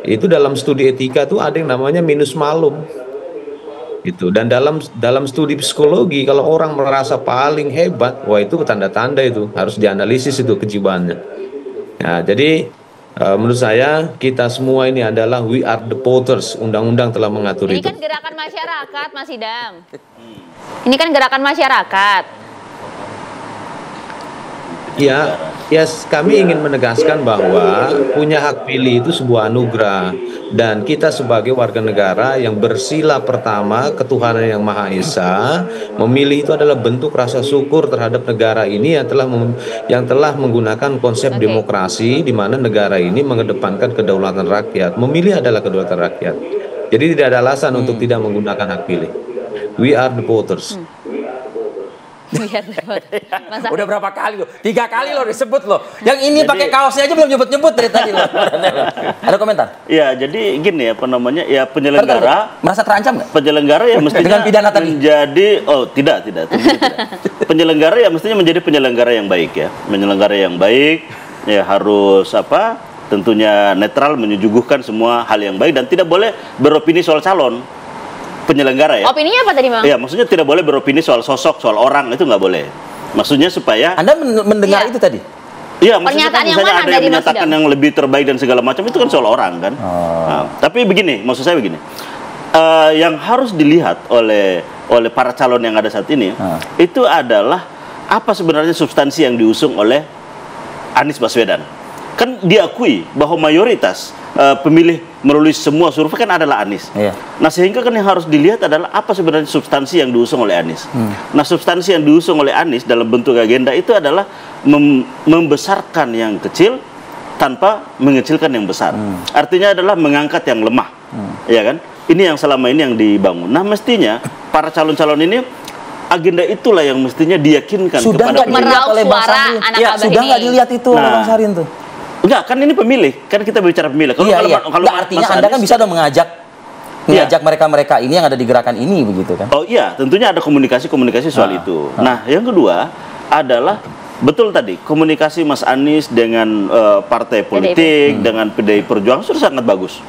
itu dalam studi etika tuh ada yang namanya minus malum. Itu. Dan dalam studi psikologi kalau orang merasa paling hebat, wah itu tanda-tanda itu harus dianalisis itu kejiwaannya. Nah, jadi menurut saya kita semua ini adalah we are the voters. Undang-undang telah mengatur itu. Ini kan gerakan masyarakat, Mas Idam. Ini kan gerakan masyarakat. Ya, kami ingin menegaskan bahwa punya hak pilih itu sebuah anugerah, dan kita sebagai warga negara yang bersila pertama ketuhanan yang Maha Esa, memilih itu adalah bentuk rasa syukur terhadap negara ini yang telah menggunakan konsep demokrasi, di mana negara ini mengedepankan kedaulatan rakyat. Memilih adalah kedaulatan rakyat. Jadi tidak ada alasan untuk tidak menggunakan hak pilih. We are the voters. Udah berapa kali loh? 3 kali loh disebut loh. Yang ini pakai kaosnya aja belum nyebut-nyebut dari tadi loh. Ada komentar? Ya, jadi gini apa namanya? Ya penyelenggara merasa terancam nggak? Penyelenggara ya mestinya dengan pidana tadi menjadi tidak. Penyelenggara ya mestinya menjadi penyelenggara yang baik ya. Penyelenggara yang baik ya harus tentunya netral, menyuguhkan semua hal yang baik dan tidak boleh beropini soal calon penyelenggara ya. Opininya apa tadi, Bang? Ya, maksudnya tidak boleh beropini soal sosok, soal orang, itu nggak boleh. Maksudnya supaya Anda mendengar itu tadi? Iya, maksudnya kan misalnya ada yang menyatakan Mas yang lebih terbaik dan segala macam, itu kan soal orang kan. Nah, tapi begini, maksud saya begini. Yang harus dilihat oleh para calon yang ada saat ini itu adalah apa sebenarnya substansi yang diusung oleh Anies Baswedan. Kan diakui bahwa mayoritas pemilih melalui semua survei kan adalah Anies. Nah, sehingga kan yang harus dilihat adalah apa sebenarnya substansi yang diusung oleh Anies. Nah, substansi yang diusung oleh Anies dalam bentuk agenda itu adalah membesarkan yang kecil tanpa mengecilkan yang besar. Artinya adalah mengangkat yang lemah. Ya kan? Ini yang selama ini yang dibangun. Nah, mestinya para calon-calon ini agenda itulah yang mestinya diyakinkan sudah kepada meraup suara anak abah sudah nggak dilihat itu oleh Bang Sarin tuh. Enggak, kan ini pemilih. Kan kita bicara pemilih. Kalau artinya Anda kan bisa dong mengajak mereka-mereka ini yang ada di gerakan ini begitu kan? Oh iya, tentunya ada komunikasi soal itu. Nah, yang kedua adalah betul tadi komunikasi Mas Anies dengan partai politik, dengan PDI Perjuangan sudah sangat bagus.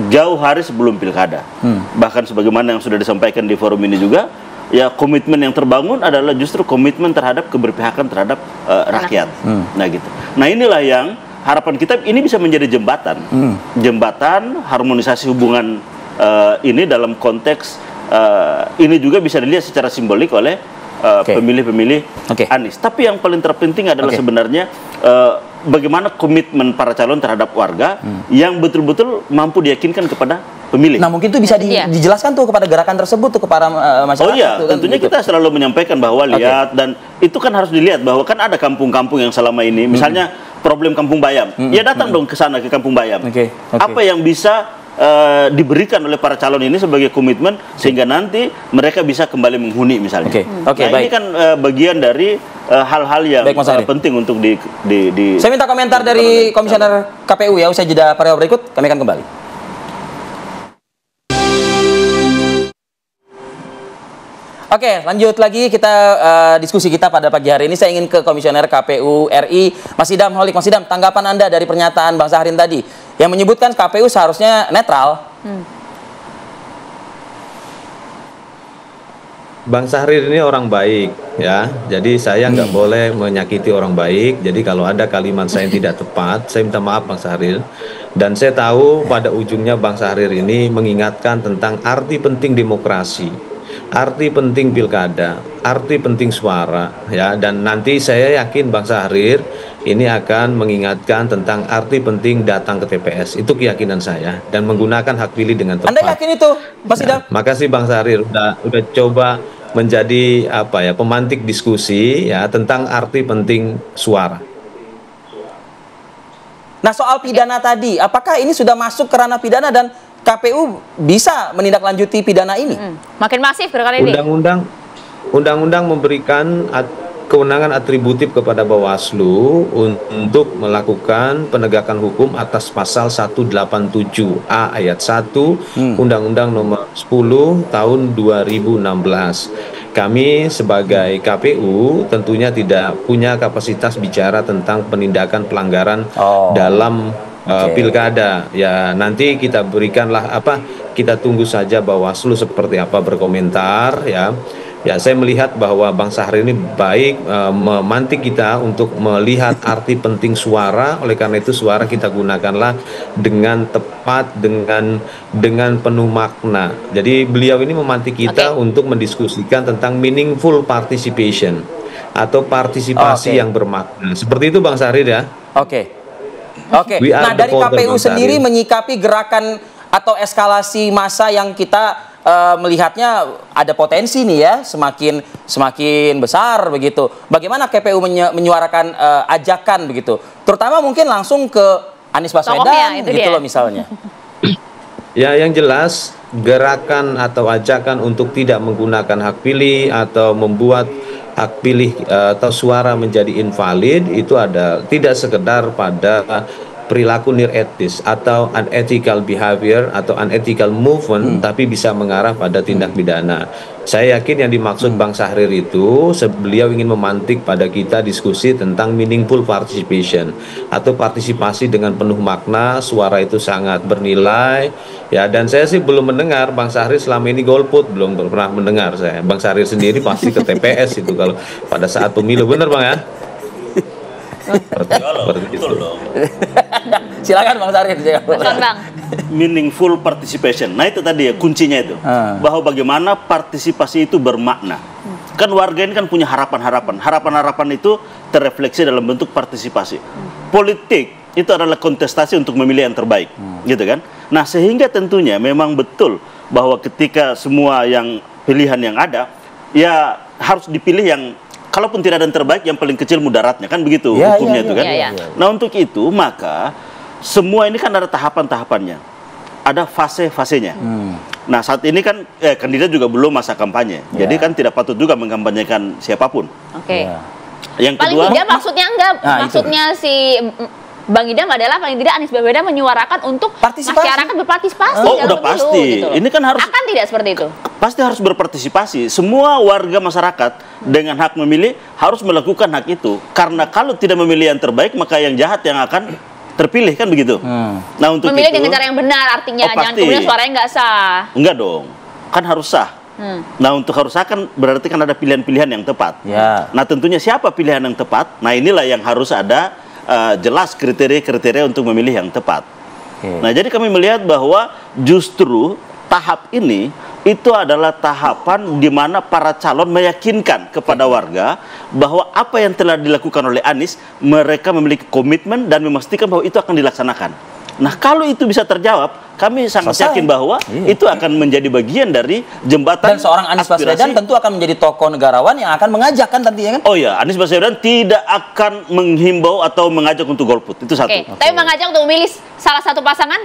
Jauh hari sebelum pilkada. Bahkan sebagaimana yang sudah disampaikan di forum ini juga, ya komitmen yang terbangun adalah justru komitmen terhadap keberpihakan terhadap rakyat. Nah gitu. Nah inilah yang harapan kita ini bisa menjadi jembatan, jembatan harmonisasi hubungan ini dalam konteks ini juga bisa dilihat secara simbolik oleh pemilih-pemilih Anies. Tapi yang paling terpenting adalah sebenarnya bagaimana komitmen para calon terhadap warga yang betul-betul mampu diyakinkan kepada pemilih. Nah mungkin itu bisa dijelaskan tuh kepada gerakan tersebut tuh kepada masyarakat. Oh iya, tentunya kita selalu menyampaikan bahwa lihat dan itu kan harus dilihat bahwa kan ada kampung-kampung yang selama ini misalnya problem Kampung Bayam, ya datang dong ke sana ke Kampung Bayam. Apa yang bisa diberikan oleh para calon ini sebagai komitmen sehingga nanti mereka bisa kembali menghuni misalnya. Oke, Nah, baik. ini kan bagian dari hal-hal yang Baik, Mas Ari. penting untuk di Saya minta komentar dari Komisioner KPU ya, usai jeda pada berikut kami akan kembali. Oke, lanjut lagi kita diskusi kita pada pagi hari ini. Saya ingin ke Komisioner KPU RI, Mas Idam Holik. Mas Idam, tanggapan Anda dari pernyataan Bang Syahrin tadi yang menyebutkan KPU seharusnya netral. Bang Syahrir ini orang baik ya, jadi saya nggak boleh menyakiti orang baik. Jadi kalau ada kalimat saya yang tidak tepat, saya minta maaf Bang Syahrir. Dan saya tahu pada ujungnya Bang Syahrir ini mengingatkan tentang arti penting demokrasi, arti penting pilkada, arti penting suara ya. Dan nanti saya yakin Bang Syahrir ini akan mengingatkan tentang arti penting datang ke TPS. Itu keyakinan saya dan menggunakan hak pilih dengan tepat. Anda yakin itu, Mas Idam? Makasih Bang Syahrir udah coba menjadi pemantik diskusi ya tentang arti penting suara. Nah, soal pidana tadi, apakah ini sudah masuk ke ranah pidana dan KPU bisa menindaklanjuti pidana ini? Makin masif kali ini. Undang-undang memberikan kewenangan atributif kepada Bawaslu untuk melakukan penegakan hukum atas pasal 187A ayat 1 Undang-Undang nomor 10 tahun 2016. Kami sebagai KPU tentunya tidak punya kapasitas bicara tentang penindakan pelanggaran dalam pilkada. Ya, nanti kita berikanlah kita tunggu saja Bawaslu seperti apa berkomentar ya. Ya, saya melihat bahwa Bang Syahrir ini baik memantik kita untuk melihat arti penting suara. Oleh karena itu suara kita gunakanlah dengan tepat, dengan penuh makna. Jadi beliau ini memantik kita untuk mendiskusikan tentang meaningful participation atau partisipasi yang bermakna. Seperti itu Bang Syahrir ya. Oke. Nah, dari KPU sendiri menyikapi gerakan atau eskalasi massa yang kita melihatnya ada potensi nih ya, semakin besar begitu. Bagaimana KPU menyuarakan ajakan begitu, terutama mungkin langsung ke Anies Baswedan gitu loh misalnya. Ya, yang jelas gerakan atau ajakan untuk tidak menggunakan hak pilih atau membuat hak pilih atau suara menjadi invalid itu ada tidak sekedar pada perilaku near-etis atau unethical behavior atau unethical movement, tapi bisa mengarah pada tindak pidana. Saya yakin yang dimaksud Bang Syahrir itu beliau ingin memantik pada kita diskusi tentang meaningful participation atau partisipasi dengan penuh makna. Suara itu sangat bernilai ya, dan saya sih belum mendengar Bang Syahrir selama ini golput, belum pernah mendengar saya. Bang Syahrir sendiri pasti ke TPS itu kalau pada saat pemilu, bener Bang ya? Seperti itu. Silakan Bang Syahrir. Bang. Meaningful participation. Nah itu tadi ya kuncinya itu. Bahwa bagaimana partisipasi itu bermakna. Kan warga ini kan punya harapan-harapan. Harapan-harapan itu terrefleksi dalam bentuk partisipasi. Politik itu adalah kontestasi untuk memilih yang terbaik. Gitu kan. Nah sehingga tentunya memang betul bahwa ketika semua yang pilihan yang ada, ya harus dipilih yang kalaupun tidak ada yang terbaik, yang paling kecil mudaratnya, kan begitu hukumnya itu kan. Nah untuk itu maka semua ini kan ada tahapan-tahapannya, ada fase-fasenya. Nah saat ini kan kandidat juga belum masa kampanye, jadi kan tidak patut juga mengkampanyekan siapapun. Yang kedua, paling tidak maksudnya maksudnya si Bang Idam adalah paling tidak Anies Baswedan menyuarakan untuk masyarakat berpartisipasi. Udah pasti. Gitu. Ini kan harus akan tidak seperti itu. Pasti harus berpartisipasi. Semua warga masyarakat dengan hak memilih harus melakukan hak itu. Karena kalau tidak memilih yang terbaik, maka yang jahat yang akan terpilih, kan begitu. Nah untuk memilih itu, dengan cara yang benar artinya, jangan kemudian suaranya nggak sah. Enggak dong, kan harus sah. Nah untuk harus sah kan berarti kan ada pilihan-pilihan yang tepat. Nah tentunya siapa pilihan yang tepat? Nah inilah yang harus ada jelas kriteria-kriteria untuk memilih yang tepat. Nah jadi kami melihat bahwa justru tahap ini itu adalah tahapan di mana para calon meyakinkan kepada warga bahwa apa yang telah dilakukan oleh Anies, mereka memiliki komitmen dan memastikan bahwa itu akan dilaksanakan. Nah, kalau itu bisa terjawab, kami sangat Selesai. yakin bahwa itu akan menjadi bagian dari jembatan Dan seorang Anies Baswedan tentu akan menjadi tokoh negarawan yang akan mengajak kan tentunya kan? Oh ya, Anies Baswedan tidak akan menghimbau atau mengajak untuk golput. Itu satu. Oke, tapi mengajak untuk memilih salah satu pasangan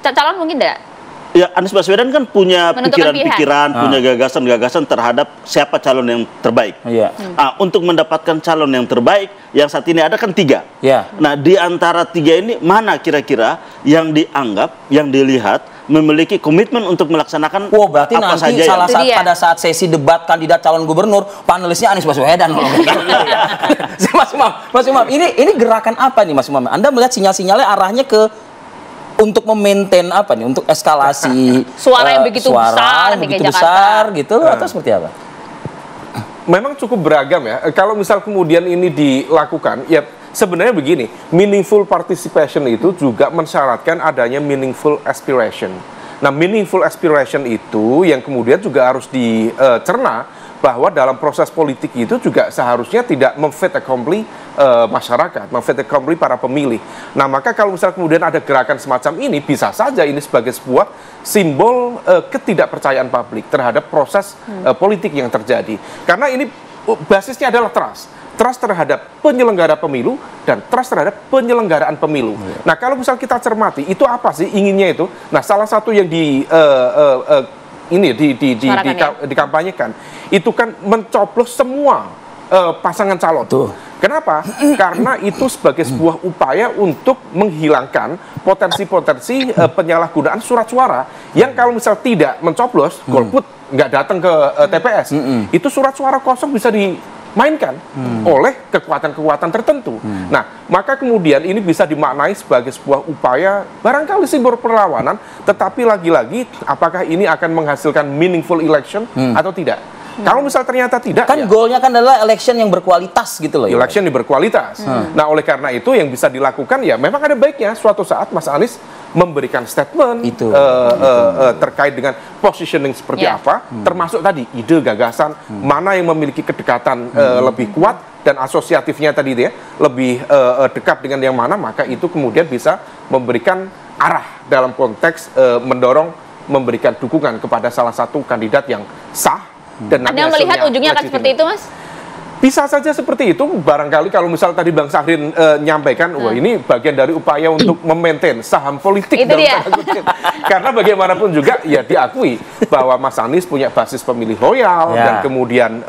calon mungkin tidak? Ya, Anies Baswedan kan punya Menentukan pikiran-pikiran, punya gagasan-gagasan terhadap siapa calon yang terbaik. Iya. Untuk mendapatkan calon yang terbaik, yang saat ini ada kan 3. Ya. Nah, di antara 3 ini, mana kira-kira yang dianggap, yang dilihat, memiliki komitmen untuk melaksanakan Wow, berarti apa nanti saja salah yang... saat pada saat sesi debat kandidat calon gubernur, panelisnya Anies Baswedan. Mas Umam, ini gerakan apa nih Mas Umam? Anda melihat sinyal-sinyalnya arahnya ke untuk memaintain apa nih? Untuk eskalasi Suara yang begitu besar yang di begitu Jakarta. besar gitu atau seperti apa? Memang cukup beragam ya. Kalau misal kemudian ini dilakukan, ya sebenarnya begini, meaningful participation itu juga mensyaratkan adanya meaningful aspiration. Nah, meaningful aspiration itu yang kemudian juga harus dicerna bahwa dalam proses politik itu juga seharusnya tidak memfait accompli masyarakat, memfait accompli para pemilih. Nah, maka kalau misal kemudian ada gerakan semacam ini, bisa saja ini sebagai sebuah simbol ketidakpercayaan publik terhadap proses politik yang terjadi. Karena ini basisnya adalah trust terhadap penyelenggara pemilu dan trust terhadap penyelenggaraan pemilu. Nah, kalau misal kita cermati, itu apa sih inginnya itu? Nah, salah satu yang dikampanyekan itu kan mencoblos semua pasangan calon. Tuh. Kenapa? Karena itu sebagai sebuah upaya untuk menghilangkan potensi-potensi penyalahgunaan surat suara yang kalau misal tidak mencoblos, golput nggak datang ke TPS, itu surat suara kosong bisa dimainkan oleh kekuatan-kekuatan tertentu. Nah, maka kemudian ini bisa dimaknai sebagai sebuah upaya barangkali simbol perlawanan, tetapi lagi-lagi apakah ini akan menghasilkan meaningful election atau tidak? Kalau misal ternyata tidak, Kan goalnya kan adalah election yang berkualitas gitu loh. election yang berkualitas. Nah, oleh karena itu yang bisa dilakukan ya memang ada baiknya suatu saat Mas Anies memberikan statement Itu. Terkait dengan positioning seperti apa, termasuk tadi ide gagasan mana yang memiliki kedekatan lebih kuat dan asosiatifnya tadi itu ya lebih dekat dengan yang mana, maka itu kemudian bisa memberikan arah dalam konteks memberikan dukungan kepada salah satu kandidat yang sah. Dan Anda melihat ujungnya akan seperti itu, Mas? Bisa saja seperti itu, barangkali kalau misal tadi Bang Syahrin nyampaikan, wah ini bagian dari upaya untuk memaintain saham politik Itu dalam dia. tanda kutip. Karena bagaimanapun juga ya diakui bahwa Mas Anies punya basis pemilih loyal dan kemudian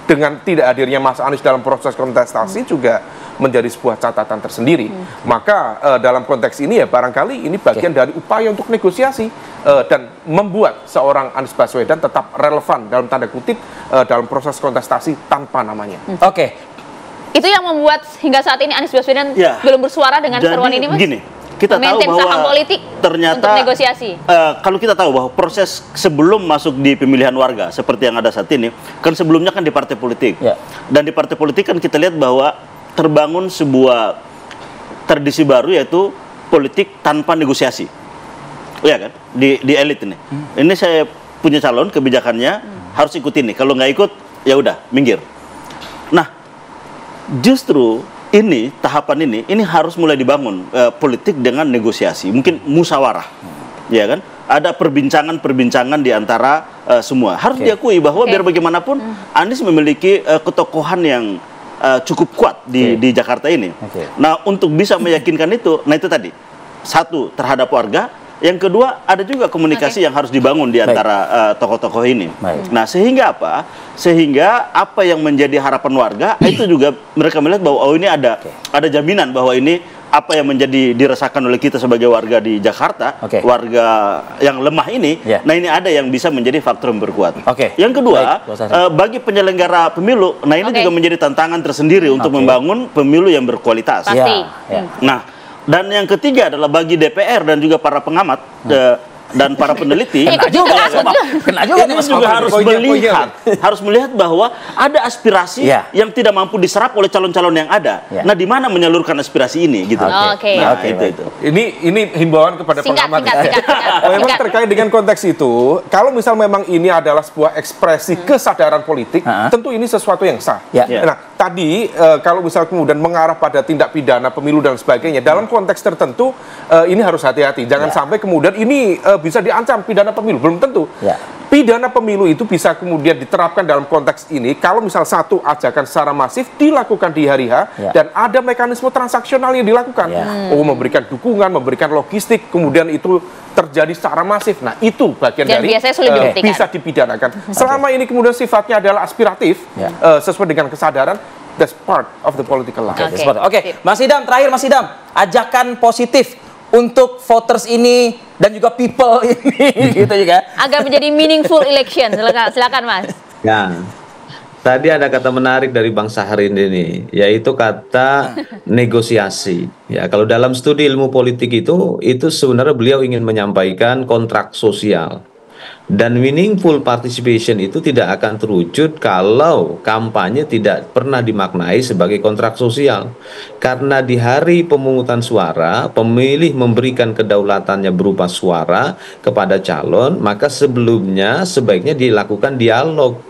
dengan tidak hadirnya Mas Anies dalam proses kontestasi juga menjadi sebuah catatan tersendiri. Maka dalam konteks ini ya barangkali ini bagian dari upaya untuk negosiasi dan membuat seorang Anies Baswedan tetap relevan dalam tanda kutip dalam proses kontestasi tanpa namanya. Oke. Itu yang membuat hingga saat ini Anies Baswedan belum bersuara dengan seruan ini, Mas? Begini, kita tahu Memaintain bahwa saham politik ternyata untuk negosiasi. Kalau kita tahu bahwa proses sebelum masuk di pemilihan warga seperti yang ada saat ini, kan sebelumnya kan di partai politik. Dan di partai politik kan kita lihat bahwa terbangun sebuah tradisi baru yaitu politik tanpa negosiasi. Iya kan? Di elit ini. Ini saya punya calon, kebijakannya harus ikutin nih. Kalau nggak ikut, ya udah minggir. Nah, justru ini tahapan ini harus mulai dibangun politik dengan negosiasi, mungkin musyawarah, ya kan? Ada perbincangan di antara semua. Harus diakui bahwa biar bagaimanapun Anies memiliki ketokohan yang cukup kuat di Jakarta ini. Nah, untuk bisa meyakinkan itu, nah itu tadi satu terhadap warga. Yang kedua, ada juga komunikasi yang harus dibangun di antara tokoh-tokoh ini. Nah, sehingga apa? Sehingga apa yang menjadi harapan warga itu juga mereka melihat bahwa oh ini ada jaminan bahwa ini apa yang menjadi dirasakan oleh kita sebagai warga di Jakarta, warga yang lemah ini, nah ini ada yang bisa menjadi faktor yang berkuat. Yang kedua, bagi penyelenggara pemilu, nah ini juga menjadi tantangan tersendiri untuk membangun pemilu yang berkualitas. Pasti. Nah, dan yang ketiga adalah bagi DPR dan juga para pengamat, dan para peneliti Kena juga, ini Mas juga Fahmi. harus melihat bahwa ada aspirasi yang tidak mampu diserap oleh calon-calon yang ada. Nah, di mana menyalurkan aspirasi ini gitu. Oke. Nah, itu. Ini himbauan kepada pengamat. Memang terkait dengan konteks itu, kalau misal memang ini adalah sebuah ekspresi kesadaran politik, tentu ini sesuatu yang sah. Nah, tadi kalau misal kemudian mengarah pada tindak pidana pemilu dan sebagainya, dalam konteks tertentu ini harus hati-hati. Jangan sampai kemudian ini bisa diancam pidana pemilu, belum tentu. Pidana pemilu itu bisa kemudian diterapkan dalam konteks ini kalau misal satu ajakan secara masif dilakukan di hari H dan ada mekanisme transaksional yang dilakukan. Memberikan dukungan, memberikan logistik, kemudian itu terjadi secara masif. Nah, itu bagian Dan dari biasanya sulit dibuktikan. bisa dipidanakan. Selama ini kemudian sifatnya adalah aspiratif, sesuai dengan kesadaran, that's part of the political life. Oke, Mas Idam, terakhir Mas Idam, ajakan positif untuk voters ini dan juga people ini gitu juga. Agar menjadi meaningful election. Silakan Mas. Ya. Tadi ada kata menarik dari Bang Syahrir ini, yaitu kata negosiasi. Ya, kalau dalam studi ilmu politik itu sebenarnya beliau ingin menyampaikan kontrak sosial. Dan meaningful participation itu tidak akan terwujud kalau kampanye tidak pernah dimaknai sebagai kontrak sosial. Karena di hari pemungutan suara, pemilih memberikan kedaulatannya berupa suara kepada calon, maka sebelumnya sebaiknya dilakukan dialog.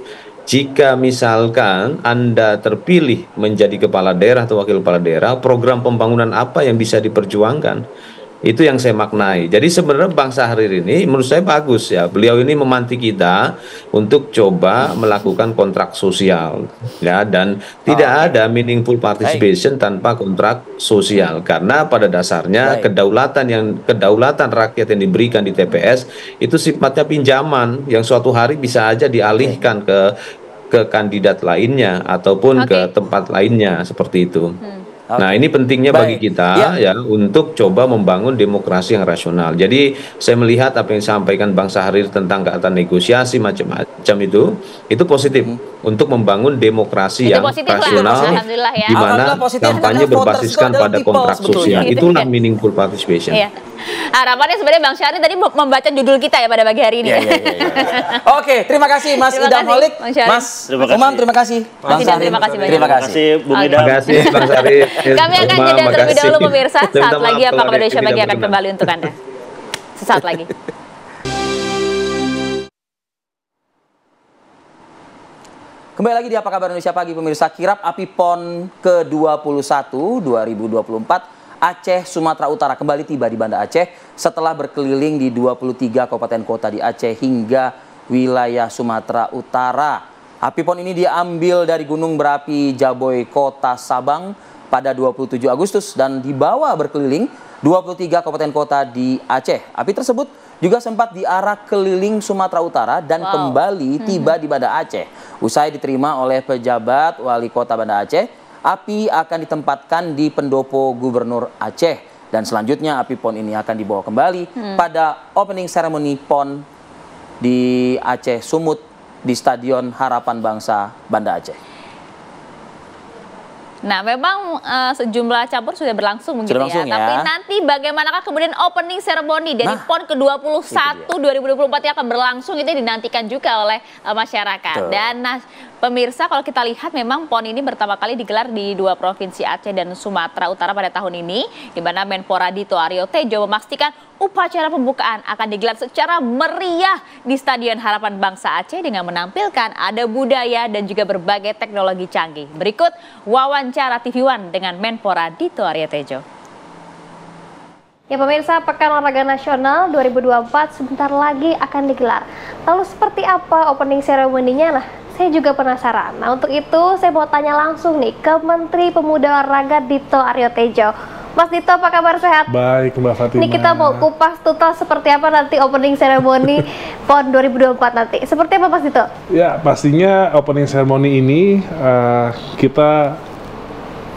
Jika misalkan Anda terpilih menjadi kepala daerah atau wakil kepala daerah, program pembangunan apa yang bisa diperjuangkan? Itu yang saya maknai. Jadi sebenarnya Bang Syahrir ini menurut saya bagus ya. Beliau ini memantik kita untuk coba melakukan kontrak sosial ya, dan tidak ada meaningful participation tanpa kontrak sosial, karena pada dasarnya kedaulatan rakyat yang diberikan di TPS itu sifatnya pinjaman yang suatu hari bisa aja dialihkan ke kandidat lainnya ataupun ke tempat lainnya seperti itu. Nah, ini pentingnya bagi kita ya untuk coba membangun demokrasi yang rasional. Jadi saya melihat apa yang disampaikan Bang Syahrir tentang kata negosiasi macam itu positif untuk membangun demokrasi yang rasional, di mana kampanye berbasiskan pada kontrak sosial. Itulah meaningful participation. Harapannya sebenarnya Bang Syahrir tadi membaca judul kita ya pada pagi hari ini. Oke, terima kasih Mas Idam Holik, Mas Umam, terima kasih. Bang Syahrir, terima kasih banyak. Terima kasih Bung Idam. Terima kasih Bang Syahrir. Kami akan jeda terlebih dahulu pemirsa. Saat lagi Apa Kabar Indonesia Pagi akan kembali untuk Anda. Sesaat lagi. Kembali lagi di Apa Kabar Indonesia Pagi pemirsa. Kirap api PON ke-21 2024 Aceh Sumatera Utara kembali tiba di Banda Aceh setelah berkeliling di 23 kabupaten kota di Aceh hingga wilayah Sumatera Utara. Api PON ini diambil dari gunung berapi Jaboy Kota Sabang pada 27 Agustus dan dibawa berkeliling 23 kabupaten kota di Aceh. Api tersebut juga sempat diarak keliling Sumatera Utara dan kembali tiba di Banda Aceh. Usai diterima oleh pejabat wali kota Banda Aceh, api akan ditempatkan di pendopo Gubernur Aceh. Dan selanjutnya api PON ini akan dibawa kembali pada opening ceremony PON di Aceh Sumut di Stadion Harapan Bangsa Banda Aceh. Nah, memang sejumlah cabur sudah berlangsung begitu ya. Tapi nanti bagaimanakah kemudian opening ceremony dari PON ke-21 2024 yang akan berlangsung itu dinantikan juga oleh masyarakat. Dan pemirsa, kalau kita lihat memang PON ini pertama kali digelar di dua provinsi Aceh dan Sumatera Utara pada tahun ini, di mana Menpora Dito Aryo Tejo memastikan upacara pembukaan akan digelar secara meriah di Stadion Harapan Bangsa Aceh dengan menampilkan ada budaya dan juga berbagai teknologi canggih. Berikut wawancara TV One dengan Menpora Dito Aryo Tejo. Ya pemirsa, Pekan Olahraga Nasional 2024 sebentar lagi akan digelar. Lalu seperti apa opening ceremony-nya? Nah, saya juga penasaran. Nah, untuk itu saya mau tanya langsung nih ke Menteri Pemuda Olahraga Dito Aryo Tejo. Mas Dito, apa kabar, sehat? Baik, Mbak Fatima. Ini kita mau kupas tuntas seperti apa nanti opening ceremony PON 2024 nanti. Seperti apa, Mas Dito? Ya, pastinya opening ceremony ini kita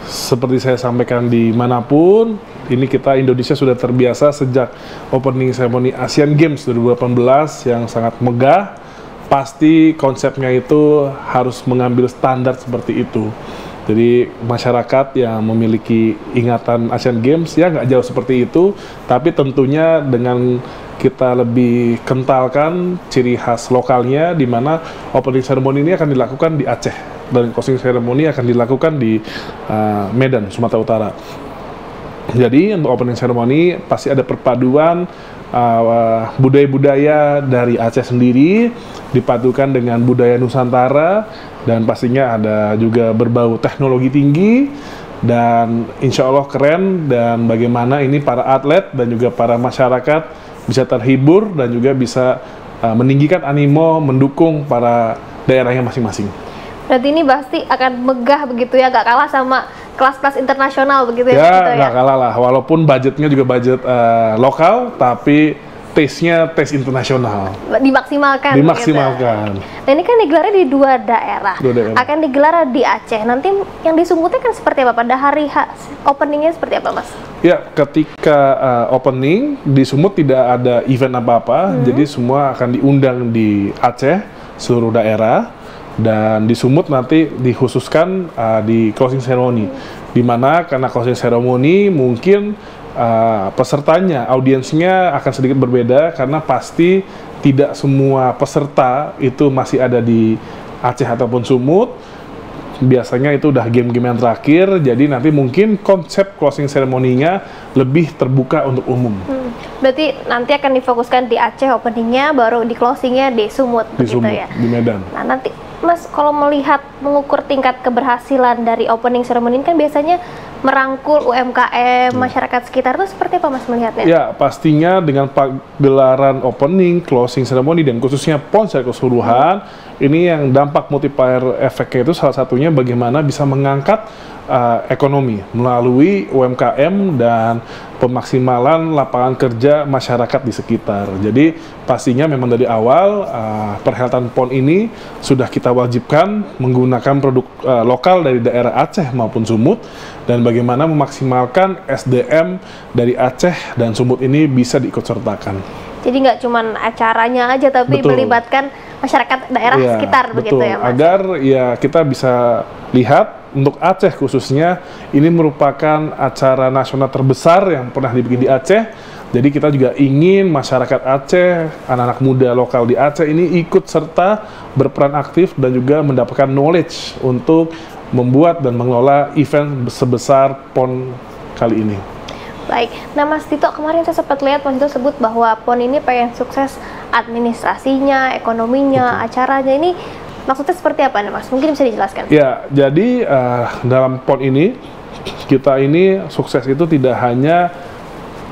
seperti saya sampaikan dimanapun, ini kita Indonesia sudah terbiasa sejak opening ceremony Asian Games 2018 yang sangat megah. Pasti konsepnya itu harus mengambil standar seperti itu. Jadi masyarakat yang memiliki ingatan Asian Games ya nggak jauh seperti itu, tapi tentunya dengan kita lebih kentalkan ciri khas lokalnya, di mana opening ceremony ini akan dilakukan di Aceh dan closing ceremony akan dilakukan di Medan, Sumatera Utara. Jadi untuk opening ceremony pasti ada perpaduan budaya-budaya dari Aceh sendiri dipadukan dengan budaya Nusantara, dan pastinya ada juga berbau teknologi tinggi, dan insya Allah keren, dan bagaimana ini para atlet dan juga para masyarakat bisa terhibur dan juga bisa meninggikan animo mendukung para daerahnya masing-masing. Berarti ini pasti akan megah begitu ya, gak kalah sama kelas-kelas internasional begitu ya? Ya, nggak kalah lah, walaupun budgetnya juga budget lokal, tapi taste-nya taste internasional. Dimaksimalkan. Dimaksimalkan. Gitu. Nah ini kan digelarnya di dua daerah. Akan digelar di Aceh. Nanti yang di Sumutnya kan seperti apa? Pada hari openingnya seperti apa, Mas? Ya, ketika opening di Sumut tidak ada event apa-apa, jadi semua akan diundang di Aceh, seluruh daerah. Dan di Sumut nanti dikhususkan di closing ceremony, di mana karena closing ceremony mungkin pesertanya, audiensnya akan sedikit berbeda, karena pasti tidak semua peserta itu masih ada di Aceh ataupun Sumut. Biasanya itu udah game-game yang terakhir, jadi nanti mungkin konsep closing ceremony-nya lebih terbuka untuk umum. Berarti nanti akan difokuskan di Aceh openingnya, baru di closingnya di Sumut, begitu ya? Di Medan. Nah nanti Mas, kalau melihat mengukur tingkat keberhasilan dari opening ceremony ini kan biasanya merangkul UMKM, masyarakat sekitar, itu seperti apa Mas melihatnya? Ya, pastinya dengan gelaran opening, closing ceremony, dan khususnya PON secara keseluruhan, ini yang dampak multiplier efeknya itu salah satunya bagaimana bisa mengangkat ekonomi melalui UMKM dan pemaksimalan lapangan kerja masyarakat di sekitar. Jadi pastinya memang dari awal perhelatan PON ini sudah kita wajibkan menggunakan produk lokal dari daerah Aceh maupun Sumut, dan bagaimana memaksimalkan SDM dari Aceh dan Sumut ini bisa diikutsertakan. Jadi nggak cuma acaranya aja, tapi melibatkan masyarakat daerah sekitar, begitu ya Mas? Agar ya kita bisa lihat untuk Aceh khususnya, ini merupakan acara nasional terbesar yang pernah dibikin di Aceh. Jadi kita juga ingin masyarakat Aceh, anak-anak muda lokal di Aceh ini ikut serta berperan aktif dan juga mendapatkan knowledge untuk membuat dan mengelola event sebesar PON kali ini. Baik, nah Mas Tito, kemarin saya sempat lihat Mas Tito sebut bahwa PON ini pengen sukses administrasinya, ekonominya, acaranya ini. Maksudnya seperti apa nih Mas? Mungkin bisa dijelaskan? Ya, jadi dalam PON ini, kita ini sukses itu tidak hanya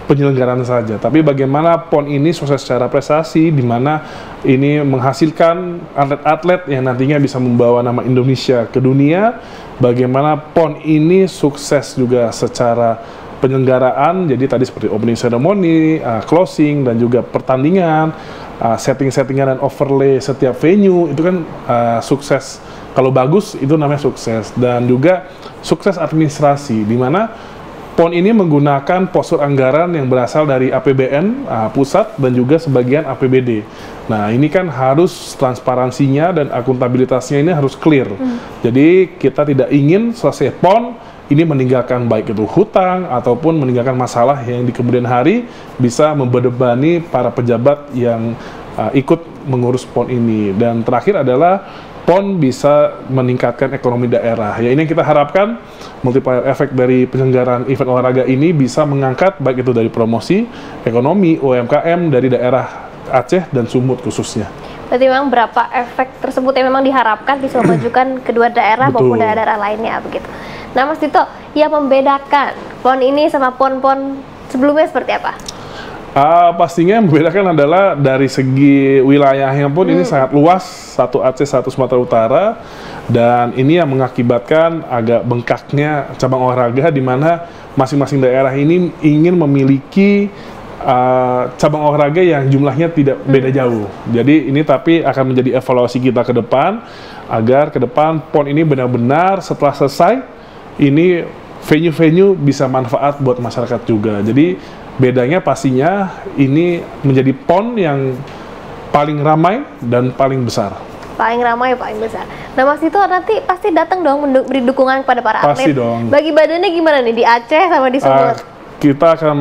penyelenggaraan saja, tapi bagaimana PON ini sukses secara prestasi, di mana ini menghasilkan atlet-atlet yang nantinya bisa membawa nama Indonesia ke dunia, bagaimana PON ini sukses juga secara penyelenggaraan, jadi tadi seperti opening ceremony, closing, dan juga pertandingan, setting-settingan dan overlay setiap venue, itu kan sukses. Kalau bagus, itu namanya sukses. Dan juga sukses administrasi, di mana PON ini menggunakan postur anggaran yang berasal dari APBN pusat dan juga sebagian APBD. Nah, ini kan harus transparansinya dan akuntabilitasnya ini harus clear. Jadi kita tidak ingin selesai PON ini meninggalkan baik itu hutang ataupun meninggalkan masalah yang di kemudian hari bisa membebani para pejabat yang ikut mengurus PON ini. Dan terakhir adalah PON bisa meningkatkan ekonomi daerah. Ya, ini yang kita harapkan, multiplier efek dari penyelenggaraan event olahraga ini bisa mengangkat baik itu dari promosi ekonomi UMKM dari daerah Aceh dan Sumut khususnya. Berarti memang berapa efek tersebut yang memang diharapkan bisa memajukan kedua daerah maupun daerah lainnya begitu. Nah Mas Tito, yang membedakan PON ini sama PON-PON sebelumnya seperti apa? Pastinya yang membedakan adalah dari segi wilayahnya pun ini sangat luas, satu Aceh, satu Sumatera Utara, dan ini yang mengakibatkan agak bengkaknya cabang olahraga, di mana masing-masing daerah ini ingin memiliki cabang olahraga yang jumlahnya tidak beda jauh. Jadi ini tapi akan menjadi evaluasi kita ke depan, agar ke depan PON ini benar-benar setelah selesai, ini venue-venue bisa manfaat buat masyarakat juga. Jadi bedanya pastinya ini menjadi PON yang paling ramai dan paling besar. Paling ramai, paling besar. Nah Mas Tito nanti pasti datang dong beri dukungan kepada para atlet. Pasti dong. Bagi badannya gimana nih di Aceh sama di Sumut? kita akan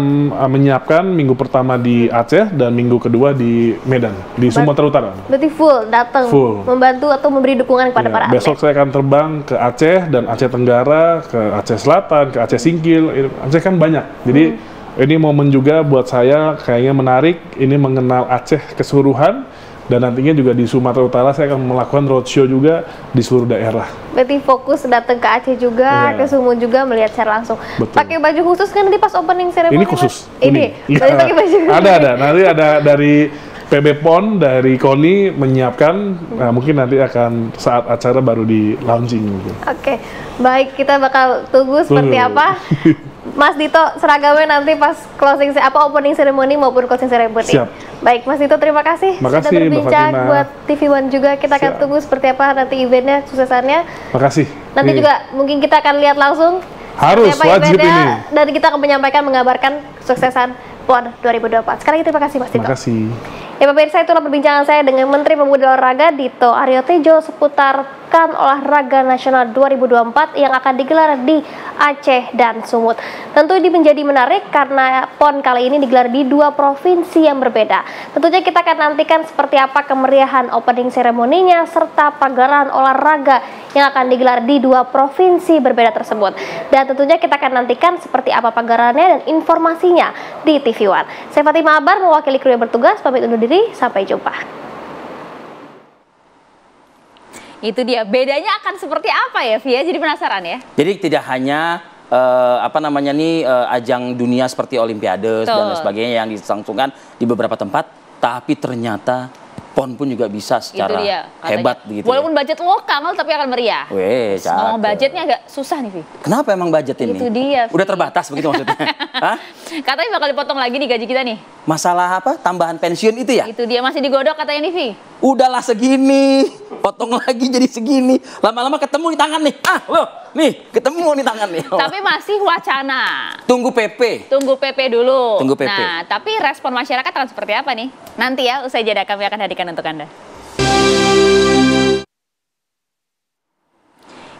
menyiapkan minggu pertama di Aceh dan minggu kedua di Medan, di Sumatera Utara. Berarti full datang, membantu atau memberi dukungan kepada para atlet. Besok saya akan terbang ke Aceh dan Aceh Tenggara, ke Aceh Selatan, ke Aceh Singkil. Aceh kan banyak, jadi ini momen juga buat saya kayaknya menarik. Ini mengenal Aceh keseluruhan. Dan nantinya juga di Sumatera Utara saya akan melakukan roadshow juga di seluruh daerah. Berarti fokus datang ke Aceh juga, ke Sumut juga melihat secara langsung. Pakai baju khusus kan nanti pas opening ceremony? Ini khusus. Ini? Berarti pakai baju khusus? Ada. Nanti ada dari PB PON, dari KONI menyiapkan, mungkin nanti akan saat acara baru di launching. Oke, baik, kita bakal tunggu seperti apa. Mas Dito seragamnya nanti pas opening ceremony maupun closing ceremony. Siap. Baik, Mas Dito terima kasih sudah berbincang buat TV One juga. Kita akan tunggu seperti apa nanti eventnya, suksesannya. Makasih. Nanti juga mungkin kita akan lihat langsung. Harus wajib ini. Dan kita akan mengabarkan kesuksesan PON 2024. Sekali lagi terima kasih Mas Dito. Terima kasih. Ya pemirsa, itulah perbincangan saya dengan Menteri Pemuda Olahraga Dito Aryo Tejo seputar Pekan Olahraga Nasional 2024 yang akan digelar di Aceh dan Sumut. Tentu ini menjadi menarik karena PON kali ini digelar di 2 provinsi yang berbeda. Tentunya kita akan nantikan seperti apa kemeriahan opening seremoninya serta pagelaran olahraga yang akan digelar di 2 provinsi berbeda tersebut. Dan tentunya kita akan nantikan seperti apa pagelarannya dan informasinya di TV One. Saya Fatima Abar mewakili kru yang bertugas, pamit undur diri, sampai jumpa. Itu dia, bedanya akan seperti apa ya Via? Jadi penasaran ya. Jadi tidak hanya ajang dunia seperti Olimpiade dan sebagainya yang dilangsungkan di beberapa tempat, tapi ternyata PON pun juga bisa secara hebat begitu. Walaupun budget lokal tapi akan meriah. Weh, ngomong budgetnya agak susah nih, Vi. Kenapa emang budget ini? Itu dia, udah terbatas begitu maksudnya? Hah? Katanya bakal dipotong lagi nih gaji kita nih. Masalah apa? Tambahan pensiun itu ya? Itu dia, masih digodok katanya nih, Vi. Udahlah segini, potong lagi jadi segini. Lama-lama ketemu di tangan nih. Loh, nih ketemu di tangan nih. Tapi masih wacana. Tunggu PP. Tunggu PP dulu. Tunggu PP. Nah, tapi respon masyarakat akan seperti apa nih? Nanti ya, usai jeda kami akan hadirkan untuk Anda.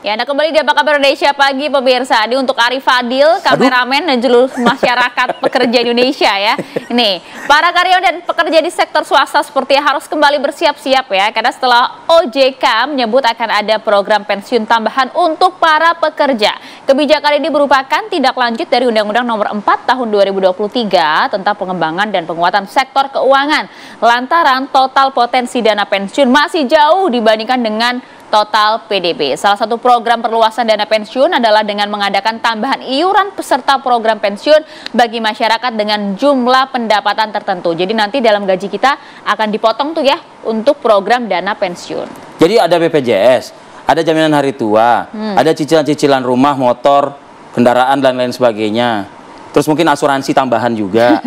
Ya, Anda kembali di Apa Kabar Indonesia Pagi, pemirsa. Ini untuk Ari Fadil, kameramen dan seluruh masyarakat pekerja Indonesia ya. Ini, para karyawan dan pekerja di sektor swasta sepertinya harus kembali bersiap-siap ya. Karena setelah OJK menyebut akan ada program pensiun tambahan untuk para pekerja. Kebijakan ini merupakan tindak lanjut dari Undang-Undang Nomor 4 Tahun 2023 tentang pengembangan dan penguatan sektor keuangan. Lantaran total potensi dana pensiun masih jauh dibandingkan dengan total PDB. Salah satu program perluasan dana pensiun adalah dengan mengadakan tambahan iuran peserta program pensiun bagi masyarakat dengan jumlah pendapatan tertentu. Jadi nanti dalam gaji kita akan dipotong tuh ya untuk program dana pensiun. Jadi ada BPJS, ada jaminan hari tua, ada cicilan-cicilan rumah, motor, kendaraan dan lain sebagainya. Terus mungkin asuransi tambahan juga.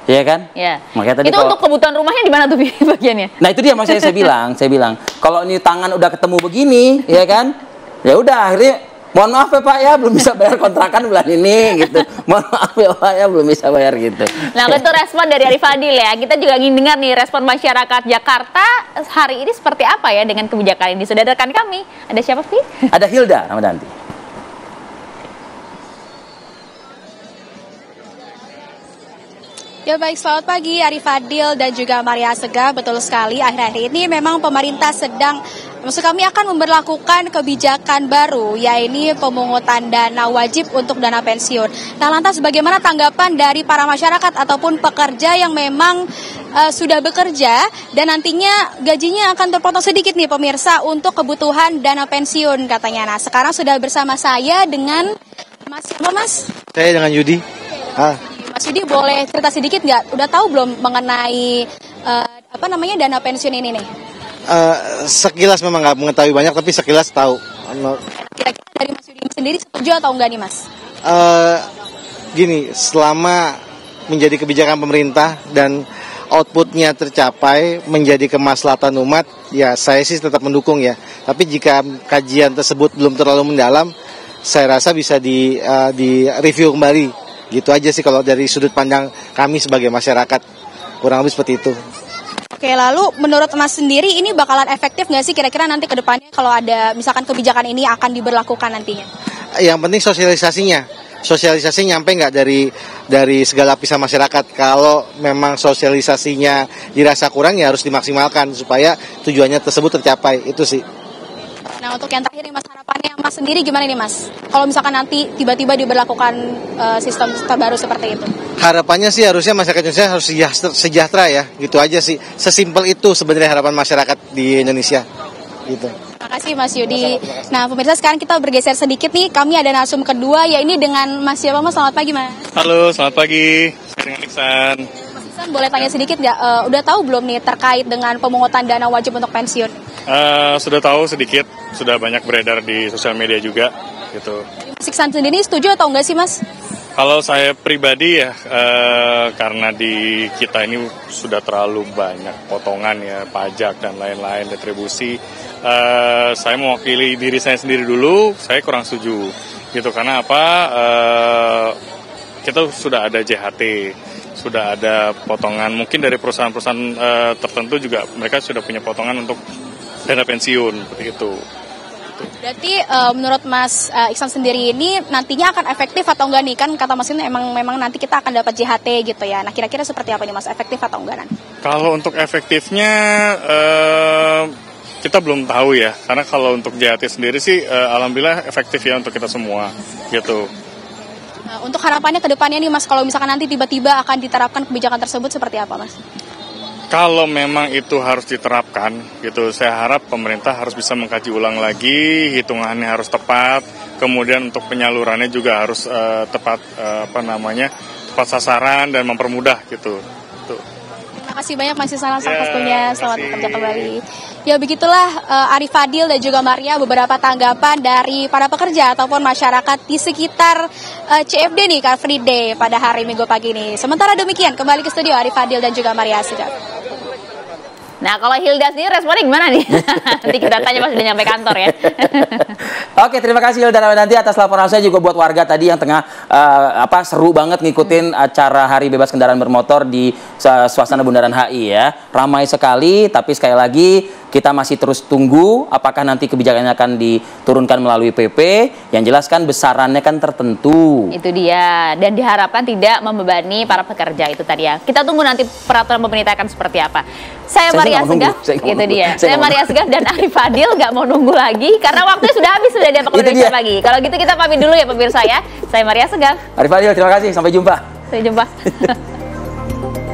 Iya kan? Ya. Makanya tadi itu untuk kebutuhan rumahnya di mana tuh bagiannya? Nah itu dia maksudnya saya bilang, kalau ini tangan udah ketemu begini, ya kan? Ya udah akhirnya, mohon maaf ya Pak ya, belum bisa bayar kontrakan bulan ini gitu. Mohon maaf ya Pak ya, belum bisa bayar gitu. Nah itu respon dari Ari Fadil ya. Kita juga ingin dengar nih respon masyarakat Jakarta hari ini seperti apa ya dengan kebijakan ini. Sudah rekan kami, ada siapa sih? Ada Hilda Ramadanti. Ya baik, selamat pagi Ari Fadil dan juga Maria Segah. Betul sekali, akhir-akhir ini memang pemerintah kami akan memberlakukan kebijakan baru, yaitu pemungutan dana wajib untuk dana pensiun. Nah lantas bagaimana tanggapan dari para masyarakat ataupun pekerja yang memang sudah bekerja dan nantinya gajinya akan terpotong sedikit nih pemirsa untuk kebutuhan dana pensiun katanya. Nah sekarang sudah bersama saya dengan Mas siapa Mas? Saya dengan Yudi. Mas Yudi boleh cerita sedikit nggak? Udah tahu belum mengenai dana pensiun ini nih? Sekilas memang nggak mengetahui banyak, tapi sekilas tahu. Kira-kira dari Mas Yudi sendiri setuju atau enggak nih Mas? Gini, selama menjadi kebijakan pemerintah dan outputnya tercapai menjadi kemaslahatan umat, ya saya sih tetap mendukung ya. Tapi jika kajian tersebut belum terlalu mendalam, saya rasa bisa di review kembali. Gitu aja sih kalau dari sudut pandang kami sebagai masyarakat, kurang lebih seperti itu. Oke, lalu menurut Mas sendiri ini bakalan efektif nggak sih kira-kira nanti ke depannya kalau ada misalkan kebijakan ini akan diberlakukan nantinya? Yang penting sosialisasinya. sosialisasi nyampe nggak dari segala lapisan masyarakat. Kalau memang sosialisasinya dirasa kurang ya harus dimaksimalkan supaya tujuannya tersebut tercapai, itu sih. Nah, untuk yang terakhir nih Mas, harapannya Mas sendiri gimana nih Mas? Kalau misalkan nanti tiba-tiba diberlakukan sistem terbaru seperti itu. Harapannya sih harusnya masyarakat Indonesia harus sejahtera ya, gitu aja sih. Sesimpel itu sebenarnya harapan masyarakat di Indonesia. Gitu. Terima kasih Mas Yudi. Nah, pemirsa, sekarang kita bergeser sedikit nih. Kami ada narsum kedua, ya ini dengan Mas siapa Mas? Selamat pagi Mas. Halo, selamat pagi. Saya dengan Iksan. Mas Iksan, boleh tanya sedikit nggak? Udah tahu belum nih terkait dengan pemungutan dana wajib untuk pensiun? Sudah tahu sedikit, sudah banyak beredar di sosial media juga, gitu. Mas Iksan sendiri setuju atau enggak sih Mas? Kalau saya pribadi ya, karena di kita ini sudah terlalu banyak potongan ya, pajak dan lain-lain, retribusi, saya mewakili diri saya sendiri dulu, saya kurang setuju, gitu. Karena apa? Kita sudah ada JHT, sudah ada potongan, mungkin dari perusahaan-perusahaan tertentu juga mereka sudah punya potongan untuk dana pensiun, seperti itu. Berarti menurut Mas Iksan sendiri ini nantinya akan efektif atau enggak nih? Kan kata Mas ini memang nanti kita akan dapat JHT gitu ya. Nah, kira-kira seperti apa nih Mas, efektif atau enggak nanti? Kalau untuk efektifnya Kita belum tahu ya, karena kalau untuk JHT sendiri sih alhamdulillah efektif ya untuk kita semua gitu. Nah, untuk harapannya ke depannya nih Mas, kalau misalkan nanti tiba-tiba akan diterapkan kebijakan tersebut seperti apa Mas? Kalau memang itu harus diterapkan gitu, saya harap pemerintah harus bisa mengkaji ulang lagi, hitungannya harus tepat, kemudian untuk penyalurannya juga harus tepat tepat sasaran dan mempermudah gitu. Terima kasih banyak Mas Iksan atas waktunya, selamat bekerja kembali. Ya begitulah Arif Fadil dan juga Maria beberapa tanggapan dari para pekerja ataupun masyarakat di sekitar CFD nih, Car Free Day pada hari Minggu pagi ini. Sementara demikian, kembali ke studio Arif Fadil dan juga Maria Segaf. Nah, kalau Hilda sendiri responnya gimana nih? Nanti kita tanya pas udah nyampe kantor ya. Oke, terima kasih Hilda Ramadhanti atas laporan saya, juga buat warga tadi yang tengah seru banget ngikutin acara Hari Bebas Kendaraan Bermotor di suasana Bundaran HI ya. Ramai sekali, tapi sekali lagi kita masih terus tunggu apakah nanti kebijakannya akan diturunkan melalui PP. Yang jelas kan besarannya kan tertentu. Itu dia, dan diharapkan tidak membebani para pekerja itu tadi ya. Kita tunggu nanti peraturan pemerintah akan seperti apa. Saya Maria Segaf, itu dia. Saya Maria Segaf dan Arif Fadil nggak mau nunggu lagi karena waktunya sudah habis, sudah di Apa Kabar Indonesia Pagi. Kalau gitu kita pamit dulu ya pemirsa ya. Saya Maria Segaf. Arif Fadil, terima kasih. Sampai jumpa. Sampai jumpa.